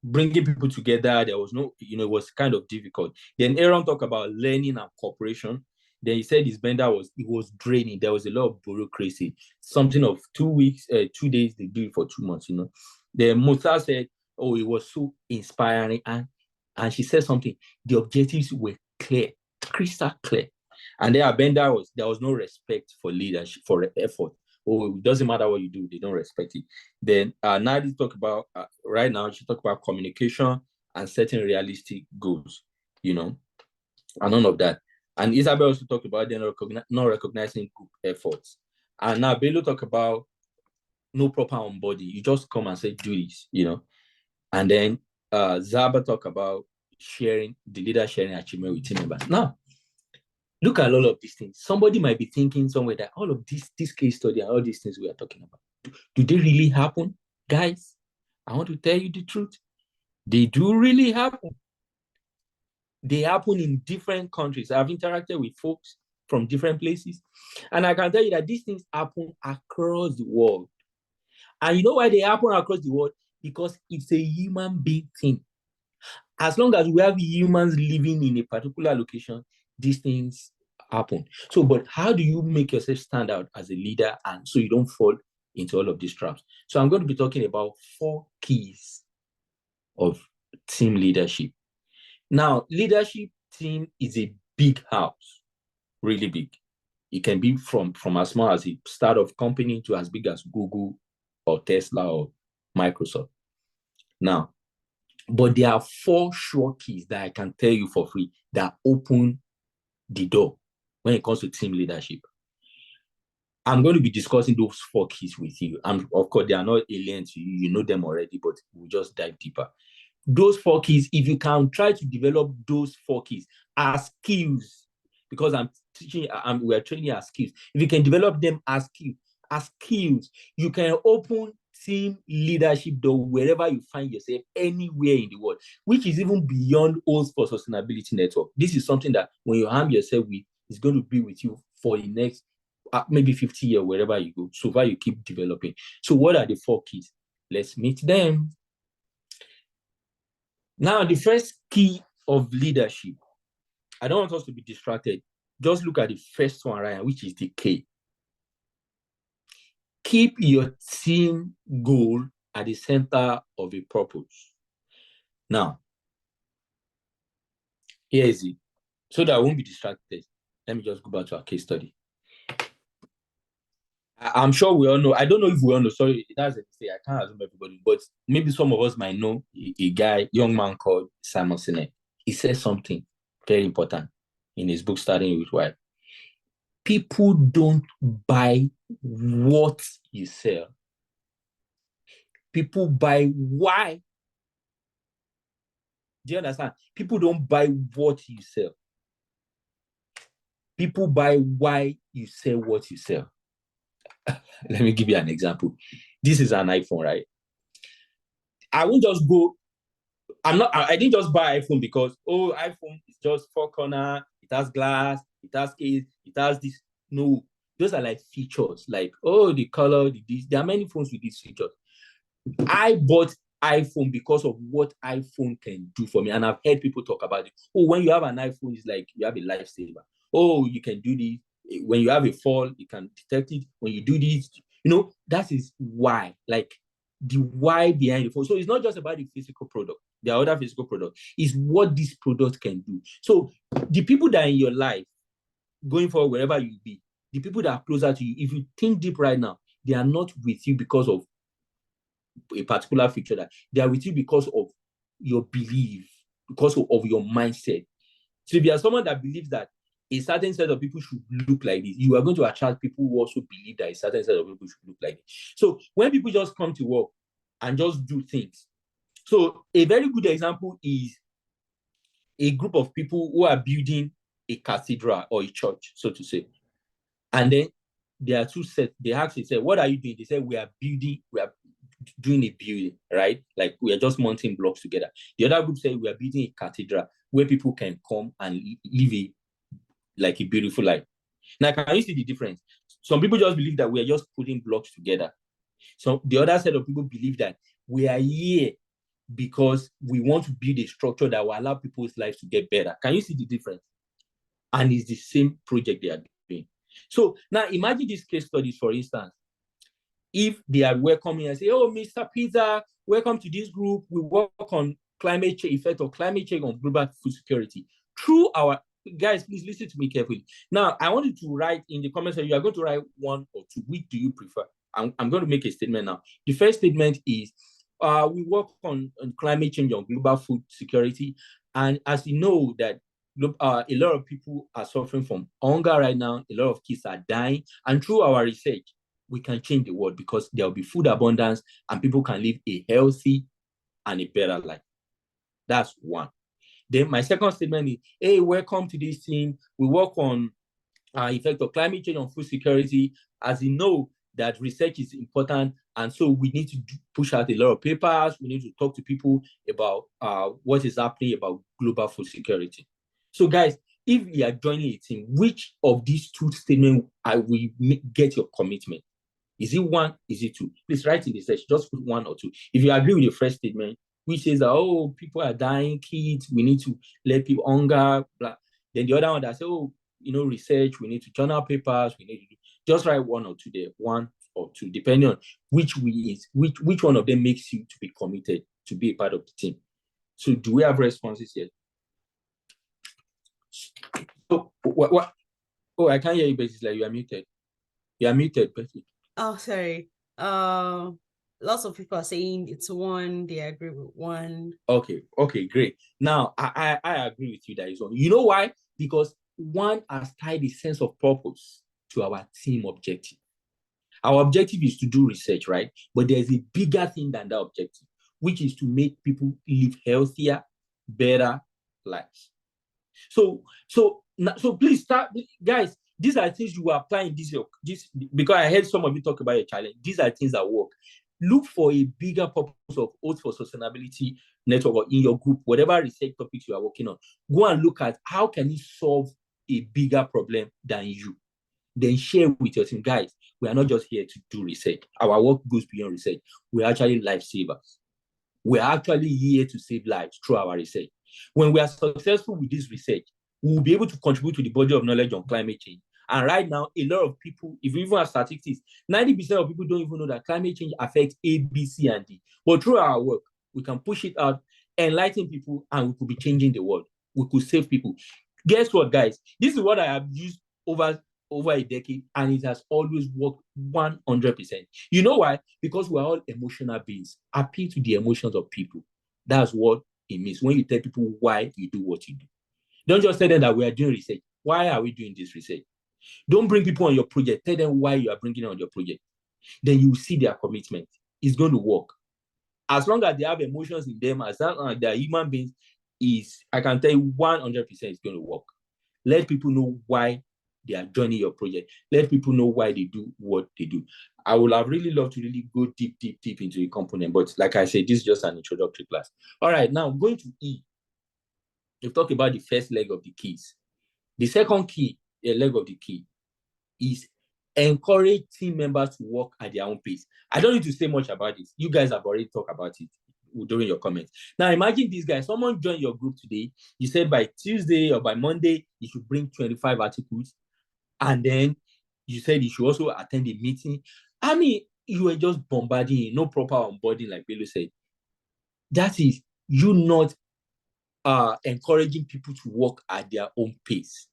bringing people together. There was no, it was kind of difficult. Then Aaron talked about learning and cooperation. Then he said his bender was draining. There was a lot of bureaucracy. Something of 2 weeks, 2 days, they do it for 2 months, Then Musa said, oh, it was so inspiring. And she said something. The objectives were clear, crystal clear. And then Abenda there was no respect for leadership, for effort. Oh, it doesn't matter what you do, they don't respect it. Then Nadi talk about, right now, she talked about communication and setting realistic goals, and none of that. And Isabel also talked about not recognizing group efforts. And now Bello talked about no proper onboarding. You just come and say, do this, And then Zaba talked about the leader sharing achievement with team members. Now, look at all of these things. Somebody might be thinking somewhere that all of this case study and all these things we are talking about, do they really happen? Guys, I want to tell you the truth. They do really happen. They happen in different countries. I've interacted with folks from different places, and I can tell you that these things happen across the world. And you know why they happen across the world? Because it's a human being thing. As long as we have humans living in a particular location, these things happen. So, but how do you make yourself stand out as a leader and so you don't fall into all of these traps? So I'm going to be talking about 4 keys of team leadership. Now, leadership team is a big house, really big. It can be from as small as a startup company to as big as Google or Tesla or Microsoft. Now, but there are 4 sure keys that I can tell you for free that open the door when it comes to team leadership. I'm going to be discussing those 4 keys with you. And of course, they are not alien to you. You know them already, but we'll just dive deeper. Those 4 keys, if you can try to develop those 4 keys as skills, because we're training as skills. If you can develop them as skills, you can open team leadership door wherever you find yourself, anywhere in the world, which is even beyond Oath for Sustainability Network. This is something that when you arm yourself with, is going to be with you for the next maybe 50 years, wherever you go, so far you keep developing. So what are the 4 keys? Let's meet them. Now, the first key of leadership, I don't want us to be distracted. Just look at the first one, right, which is the K. Keep your team goal at the center of a purpose. Now, here is it. So that I won't be distracted. Let me just go back to our case study. I'm sure we all know. I don't know if we all know. Sorry, that's a mistake. I can't assume everybody, but maybe some of us might know a guy, young man called Simon Sinek. He says something very important in his book, Starting with Why. People don't buy what you sell. People buy why. Do you understand? People don't buy what you sell. People buy why you sell what you sell. Let me give you an example. This is an iPhone, right? I won't just go. I didn't just buy iPhone because, iPhone is just four corner, it has glass, it has case, it has this. No, those are like features, like, the color, this. There are many phones with these features. I bought iPhone because of what iPhone can do for me. And I've heard people talk about it. When you have an iPhone, it's like you have a lifesaver. You can do this. When you have a fall, you can detect it. When you do this, that is why, like the why behind the phone. So it's not just about the physical product. There are other physical products. It's what this product can do. So the people that are in your life, going forward, wherever you be, the people that are closer to you, if you think deep right now, they are not with you because of a particular feature, that they are with you because of your belief, because of your mindset. So if you are someone that believes that a certain set of people should look like this, you are going to attract people who also believe that a certain set of people should look like this. So when people just come to work and just do things, so a very good example is a group of people who are building a cathedral or a church, so to say. And then there are two sets. They actually say, what are you doing? They say, we are doing a building, right? Like we are just mounting blocks together. The other group say, we are building a cathedral where people can come and live a beautiful life. Now, can you see the difference? Some people just believe that we are just putting blocks together. So the other set of people believe that we are here because we want to build a structure that will allow people's lives to get better. Can you see the difference? And it's the same project they are doing. So now imagine these case studies, for instance. If they are welcoming and say, Mr. Peter, welcome to this group. We work on climate change, effect of climate change on global food security. Through our, guys, please listen to me carefully. Now, I want you to write in the comments section, you are going to write one or two. Which do you prefer? I'm going to make a statement now. The first statement is, we work on climate change on global food security. And as you know that a lot of people are suffering from hunger right now. A lot of kids are dying. And through our research, we can change the world because there will be food abundance and people can live a healthy and a better life. That's one. Then my second statement is, hey, welcome to this team. We work on effect of climate change on food security. As you know, that research is important. And so we need to push out a lot of papers. We need to talk to people about what is happening about global food security. So guys, if you are joining a team, which of these two statements will get your commitment? Is it one? Is it two? Please write in the section. Just put one or two. If you agree with the first statement, which says that, people are dying, kids, we need to let people hunger, blah. Then the other one that says, research, we need to journal papers, we need to do. Just write one or two there, one or two, depending on which one of them makes you to be committed to be a part of the team. So do we have responses yet? So what? Oh, I can't hear you, but it's like you are muted. You are muted, Betty. Oh, sorry. Lots of people are saying it's one. They agree with one. Okay, great. Now I agree with you that is one. You know why? Because one has tied a sense of purpose to our team objective. Our objective is to do research, right? But there's a bigger thing than that objective, which is to make people live healthier, better lives. So please start, guys. These are things you are applying this because I heard some of you talk about your challenge. These are things that work. Look for a bigger purpose of Oath for Sustainability Network or in your group, whatever research topics you are working on. Go and look at how can you solve a bigger problem than you. Then share with your team, guys. We are not just here to do research. Our work goes beyond research. We're actually lifesavers. We're actually here to save lives through our research. When we are successful with this research, we will be able to contribute to the body of knowledge on climate change. And right now, a lot of people, if you even have statistics, 90% of people don't even know that climate change affects A, B, C, and D. But through our work, we can push it out, enlighten people, and we could be changing the world. We could save people. Guess what, guys? This is what I have used over over a decade, and it has always worked 100%. You know why? Because we're all emotional beings. Appeal to the emotions of people. That's what it means when you tell people why you do what you do. Don't just tell them that we are doing research. Why are we doing this research? Don't bring people on your project. Tell them why you are bringing on your project. Then you will see their commitment. It's going to work. As long as they have emotions in them, as long as they are human beings, I can tell you 100% it's going to work. Let people know why they are joining your project. Let people know why they do what they do. I would have really loved to really go deep into the component, but like I said, this is just an introductory class. All right, now going to E. We've talked about the first leg of the keys. The second key, leg of the key, is encourage team members to work at their own pace. I don't need to say much about this. You guys have already talked about it during your comments. Now imagine this guy, someone joined your group today. You said by Tuesday or by Monday, you should bring 25 articles. And then you said you should also attend a meeting. I mean, you were just bombarding, no proper onboarding, like Bello said. That is you not encouraging people to work at their own pace.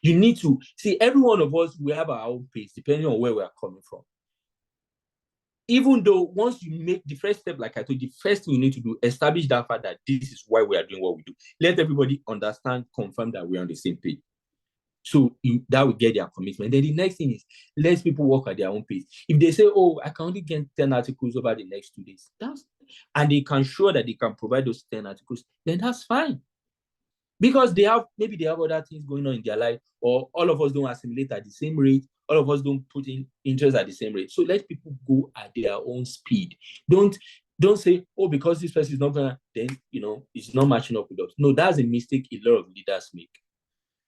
You need to see, every one of us, we have our own pace, depending on where we are coming from. Even though once you make the first step, like I told you, the first thing you need to do, establish that fact that this is why we are doing what we do. Let everybody understand, confirm that we're on the same page. So that will get their commitment. Then the next thing is, let people work at their own pace. If they say, oh, I can only get 10 articles over the next 2 days, and they can show that they can provide those 10 articles, then that's fine. Because maybe they have other things going on in their life, or all of us don't assimilate at the same rate, all of us don't put in interest at the same rate. So let people go at their own speed. Don't say, oh, because this person is not gonna, then it's not matching up with us. No, that's a mistake a lot of leaders make.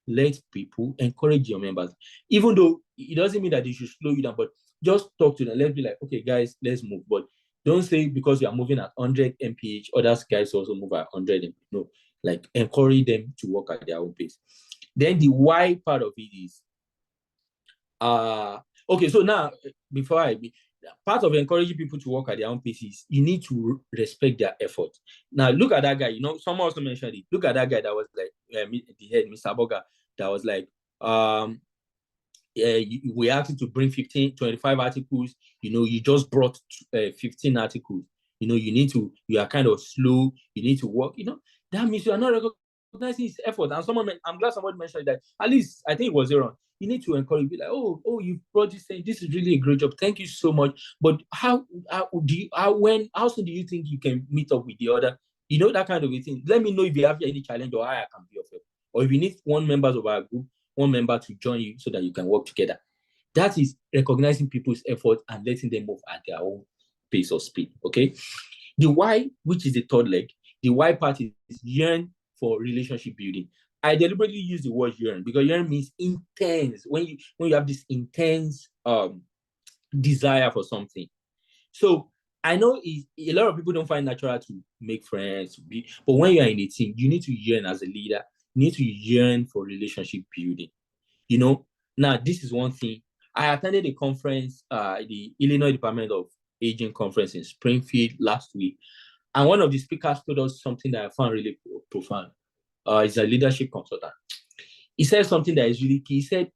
Let people encourage your members, even though it doesn't mean that they should slow you down, but just talk to them. Let's be like, okay, guys, let's move. But don't say because you are moving at 100 mph, other guys also move at 100 mph. No, like encourage them to work at their own pace. Then the why part of it is, okay, so now part of encouraging people to work at their own pace is you need to respect their effort. Now look at that guy, someone also mentioned it. Look at that guy that was like the head, Mr. Boga, that was like, we asked you to bring 25 articles. You just brought 15 articles. You are kind of slow. You need to work. That means you are not recognizing his effort. And I'm glad somebody mentioned that. At least I think it was Aaron. You need to encourage, be like, oh, you brought this thing. This is really a great job. Thank you so much. But how soon do you think you can meet up with the other? That kind of a thing. Let me know if you have any challenge or how I can be of help. Or if you need one member of our group, one member to join you so that you can work together. That is recognizing people's effort and letting them move at their own pace or speed. Okay. The why, which is the third leg, the why part is yearn for relationship building. I deliberately use the word yearn because yearn means intense. When you have this intense desire for something. So I know a lot of people don't find natural to make friends, but when you are in a team, you need to yearn as a leader. You need to yearn for relationship building. Now this is one thing. I attended a conference, the Illinois Department of Aging conference in Springfield last week, and one of the speakers told us something that I found really profound. He's a leadership consultant. He said something that is really key. He said,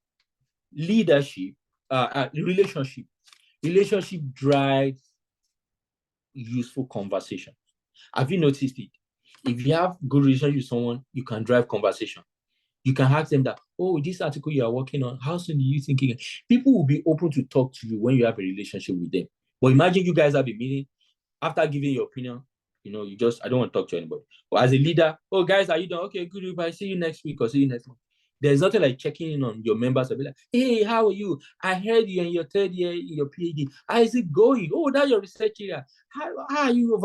leadership, relationship drives useful conversation. Have you noticed it? If you have good relationship with someone, you can drive conversation. You can ask them that, oh, this article you are working on, how soon do you think you can? People will be open to talk to you when you have a relationship with them. But imagine you guys have a meeting, after giving your opinion, you just, I don't want to talk to anybody. But as a leader, oh, guys, are you done? Okay, good. Bye. See you next week or see you next month. There's nothing like checking in on your members and be like, hey, how are you? I heard you in your third year in your PhD. How is it going? Oh, that's your research area. How are you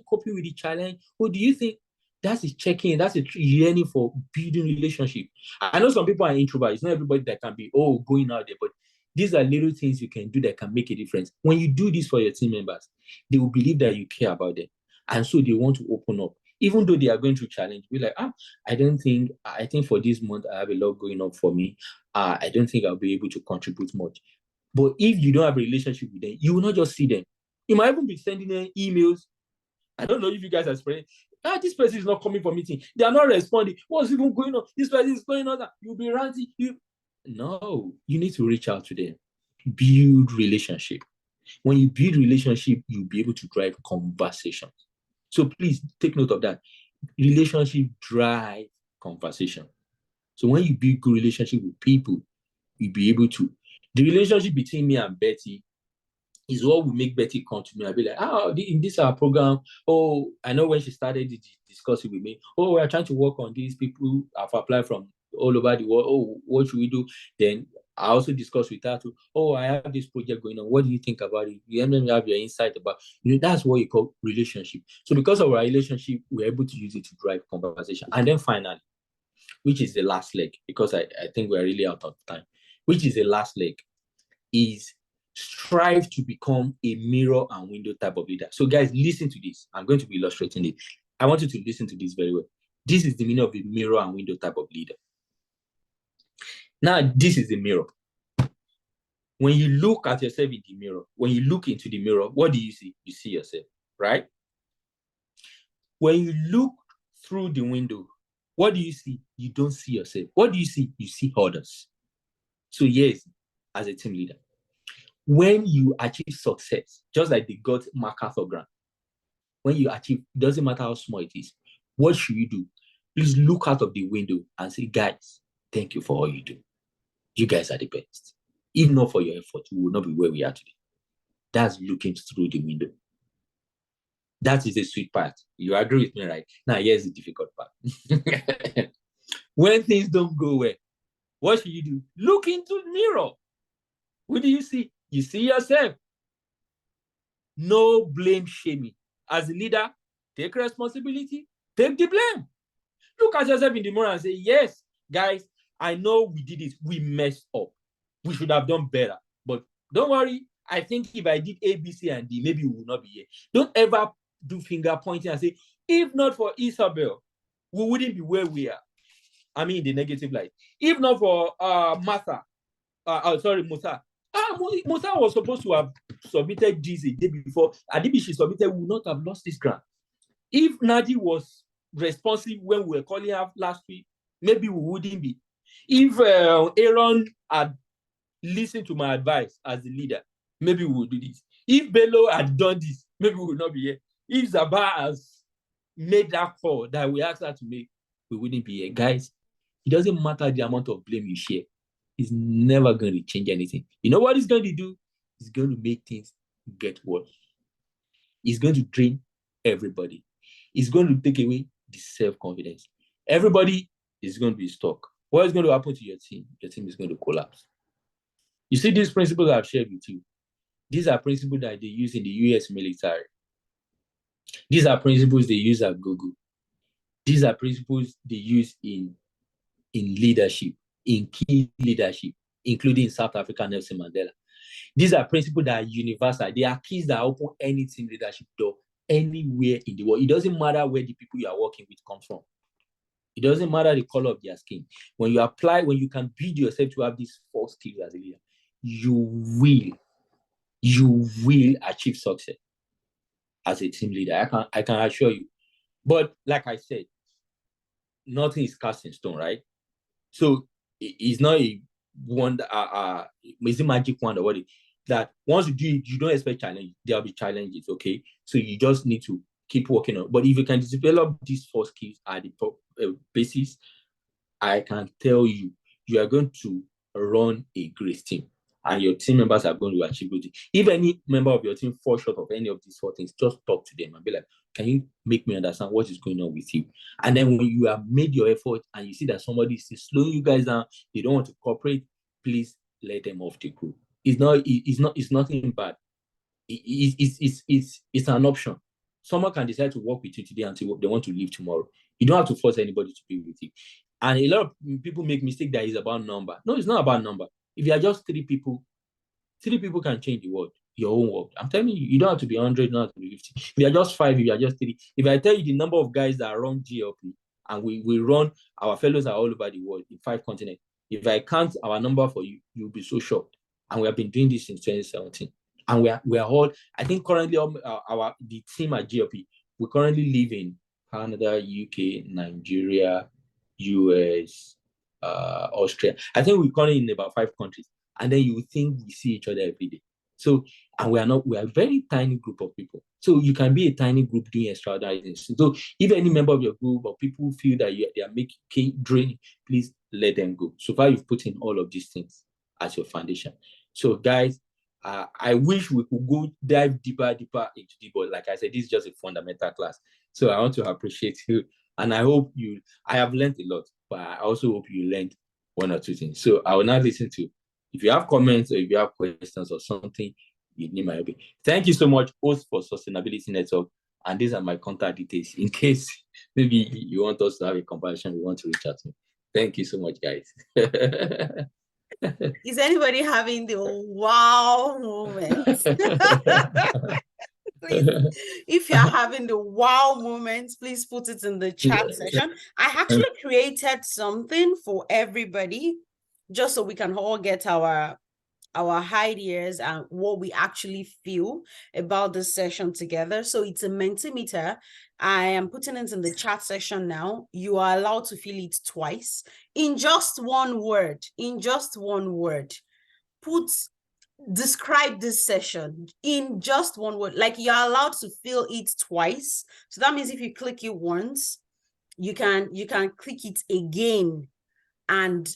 coping with the challenge? Oh, do you think that's a check-in? That's a yearning for building relationship. I know some people are introverts. It's not everybody that can be, going out there, but these are little things you can do that can make a difference. When you do this for your team members, they will believe that you care about them. And so they want to open up. Even though they are going through challenge, be like, I think for this month, I have a lot going on for me. I don't think I'll be able to contribute much. But if you don't have a relationship with them, you will not just see them. You might even be sending them emails. I don't know if you guys are spreading. This person is not coming for meeting. They are not responding. What's even going on? This person is going on. You'll be ranting. No, you need to reach out to them. Build relationship. When you build relationship, you'll be able to drive conversation. So please take note of that. Relationship drive conversation. So when you build good relationship with people, you'll be able to. The relationship between me and Betty is what will make Betty come to me and be like, oh, in this our program. Oh, I know when she started discussing with me. Oh, we are trying to work on these people have applied from all over the world. Oh, what should we do? Then I also discuss with her too. Oh, I have this project going on. What do you think about it? You have your insight about, that's what you call relationship. So because of our relationship, we're able to use it to drive conversation. And then finally, which is the last leg, because I think we're really out of time, which is the last leg, is strive to become a mirror and window type of leader. So guys, listen to this. I'm going to be illustrating it. I want you to listen to this very well. This is the meaning of a mirror and window type of leader. Now, this is the mirror. When you look at yourself in the mirror, when you look into the mirror, what do you see? You see yourself, right? When you look through the window, what do you see? You don't see yourself. What do you see? You see others. So yes, as a team leader, when you achieve success, just like they got MacArthur grant, when you achieve, it doesn't matter how small it is, what should you do? Please look out of the window and say, guys, thank you for all you do. You guys are the best. If not for your effort, we will not be where we are today. That's looking through the window. That is the sweet part. You agree with me, right? Now, here's the difficult part. When things don't go well, what should you do? Look into the mirror. What do you see? You see yourself. No blame shaming. As a leader, take responsibility, take the blame. Look at yourself in the mirror and say, yes, guys, I know we did it. We messed up. We should have done better. But don't worry. I think if I did A, B, C, and D, maybe we will not be here. Don't ever do finger pointing and say, if not for Isabel, we wouldn't be where we are. I mean, the negative light. If not for Musa. Musa was supposed to have submitted this a day before. Adibi, she submitted, we would not have lost this grant. If Nadi was responsive when we were calling her last week, maybe we wouldn't be. If Aaron had listened to my advice as the leader, maybe we would do this. If Bello had done this, maybe we would not be here. If Zaba has made that call that we asked her to make, we wouldn't be here. Guys, it doesn't matter the amount of blame you share. It's never going to change anything. You know what it's going to do? It's going to make things get worse. It's going to drain everybody. It's going to take away the self-confidence. Everybody is going to be stuck. What is going to happen to your team? Your team is going to collapse. You see these principles I've shared with you. These are principles that they use in the US military. These are principles they use at Google. These are principles they use in leadership, in key leadership, including South Africa, Nelson Mandela. These are principles that are universal. They are keys that open any team leadership door anywhere in the world. It doesn't matter where the people you are working with come from. It doesn't matter the color of their skin. When you apply, when you can build yourself to have these 4 skills as a leader, you will achieve success as a team leader. I can assure you. But like I said, nothing is cast in stone, right? So it's not a wonder, it's a magic wonder. What that once you do it, you don't expect challenge. There'll be challenges, okay? So you just need to keep working on. But if you can develop these 4 skills at the basis, I can tell you, you are going to run a great team, and your team members are going to achieve good. If any member of your team falls short of any of these 4 things, just talk to them and be like, can you make me understand what is going on with you? And then when you have made your effort and you see that somebody is slowing you guys down, they don't want to cooperate, please let them off the group. It's nothing bad. It's an option. Someone can decide to work with you today until they want to leave tomorrow. You don't have to force anybody to be with you. And a lot of people make mistake that it's about number. No, it's not about number. If you are just 3 people can change the world, your own world. I'm telling you, you don't have to be 100, you don't have to be 50. If you are just 5, if you are just 3. If I tell you the number of guys that run GLP, and we run, our fellows are all over the world in 5 continents. If I count our number for you, you'll be so shocked. And we have been doing this since 2017. And we are all, I think currently the team at GLP, we currently live in Canada, UK, Nigeria, US, Austria. I think we're currently in about 5 countries. And then you would think we see each other every day. So, and we are a very tiny group of people. So you can be a tiny group doing extraordinary things. So if any member of your group or people feel that they are making draining, please let them go. So far, you've put in all of these things as your foundation. So guys, I wish we could go dive deeper into the, but like I said, this is just a fundamental class. So I want to appreciate you. And I hope I have learned a lot, but I also hope you learned 1 or 2 things. So I will now listen to, if you have comments or if you have questions or something, you need my help. Thank you so much, host for Sustainability Network. And these are my contact details in case maybe you want us to have a conversation, you want to reach out to me. Thank you so much, guys. Is anybody having the wow moment? Please, if you're having the wow moments, please put it in the chat section. I actually created something for everybody just so we can all get our ideas and what we actually feel about this session together. So it's a Mentimeter. I am putting it in the chat section now. You are allowed to fill it twice in just 1 word. In just 1 word, describe this session in just 1 word. Like, you're allowed to fill it twice. So that means if you click it once, you can click it again and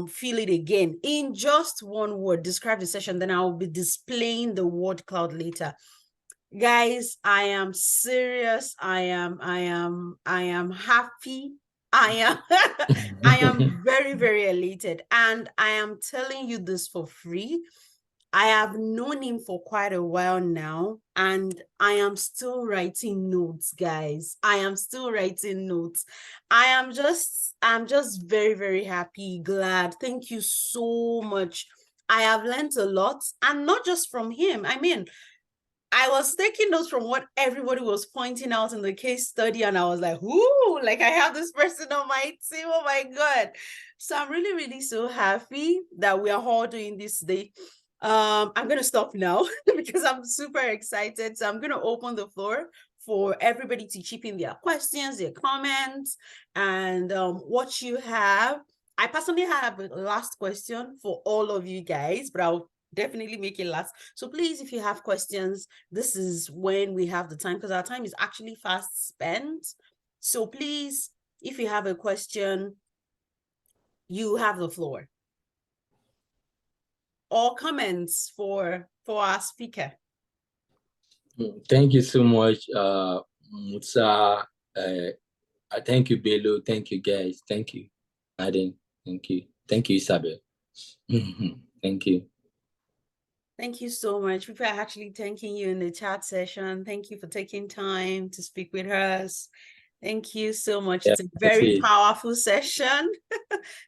fill it again in just 1 word. Describe the session. Then I'll be displaying the word cloud later. Guys, I am serious. I am happy. I am very, very elated, and I am telling you this for free. I have known him for quite a while now, and I am still writing notes, guys. I am still writing notes. I'm just very, very happy, glad. Thank you so much. I have learned a lot, and not just from him. I mean, I was taking notes from what everybody was pointing out in the case study, and I was like, ooh, like I have this person on my team. Oh my God. So I'm really, really so happy that we are all doing this today. I'm going to stop now because I'm super excited. So I'm going to open the floor for everybody to chip in their questions, their comments, and what you have. I personally have a last question for all of you guys, but I'll definitely make it last. So please, if you have questions, this is when we have the time, because our time is actually fast spent. So please, if you have a question, you have the floor. Or comments for our speaker. Thank you so much, Musa. Thank you, Bello. Thank you, guys. Thank you, Aden. Thank you. Thank you, Isabel. Thank you. Thank you so much. People are actually thanking you in the chat session. Thank you for taking time to speak with us. Thank you so much. It's a very powerful session.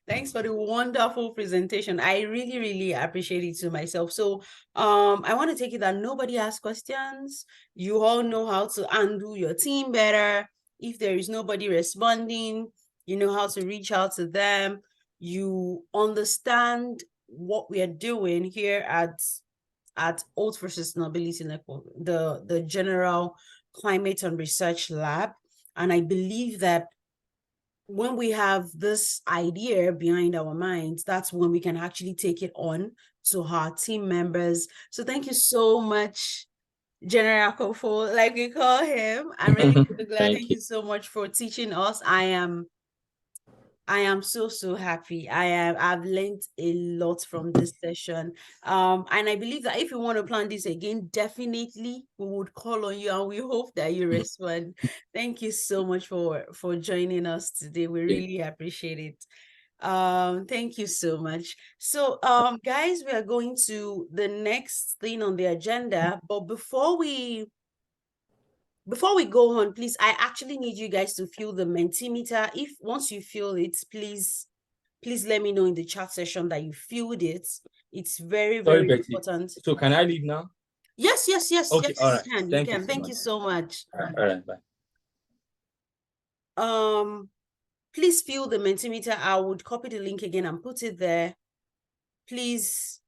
Thanks for the wonderful presentation. I really, really appreciate it to myself. So I want to take it that nobody has questions. You all know how to handle your team better. If there is nobody responding, you know how to reach out to them. You understand what we are doing here at Oath for Sustainability Network, the General Climate and Research Lab. And I believe that when we have this idea behind our minds, that's when we can actually take it on to our team members. So thank you so much, General Kopho, like we call him. I'm really glad. Thank you so much for teaching us. I am so happy. I've learned a lot from this session. And I believe that if you want to plan this again, definitely we would call on you, and we hope that you respond. Thank you so much for joining us today. We really appreciate it. Thank you so much. So guys, we are going to the next thing on the agenda, but before we go on, please, I actually need you guys to feel the Mentimeter. If once you feel it, please let me know in the chat session that you feel it. It's very, very important. So can I leave now? Yes. Okay, yes, all right. you can. Thank you so much. All right, bye. Please feel the Mentimeter. I would copy the link again and put it there. Please.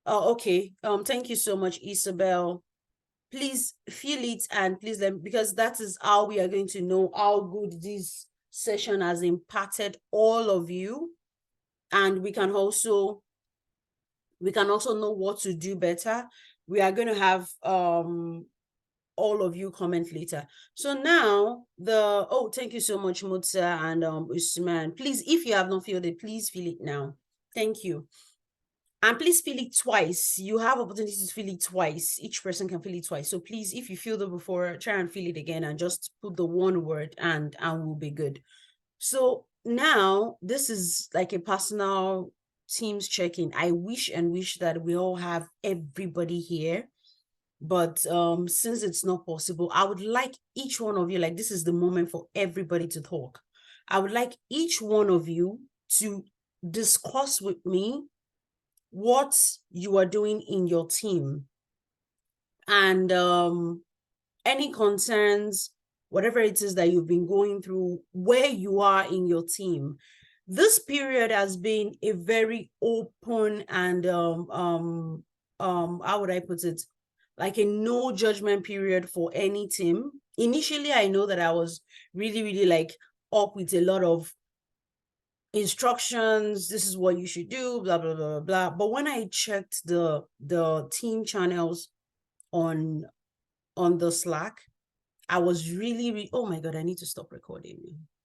Okay. Thank you so much, Isabel. Please feel it, and please let me, because that is how we are going to know how good this session has impacted all of you, and we can also know what to do better. We are going to have all of you comment later. So now thank you so much, Mutsa and Usman. Please, if you have not filled it, please fill it now. Thank you. And please fill it twice. You have opportunity to fill it twice. Each person can fill it twice. So please, if you filled it before, try and fill it again and just put the one word and we'll be good. So now this is like a personal Teams check-in. I wish that we all have everybody here. But since it's not possible, I would like each one of you, like this is the moment for everybody to talk. I would like each one of you to discuss with me what you are doing in your team, and any concerns, whatever it is that you've been going through, where you are in your team. This period has been a very open and how would I put it, like a no judgment period for any team. Initially, I know that I was really like up with a lot of instructions. This is what you should do, blah blah blah blah. But when I checked the team channels on the Slack, I was really oh my god, I need to stop recording.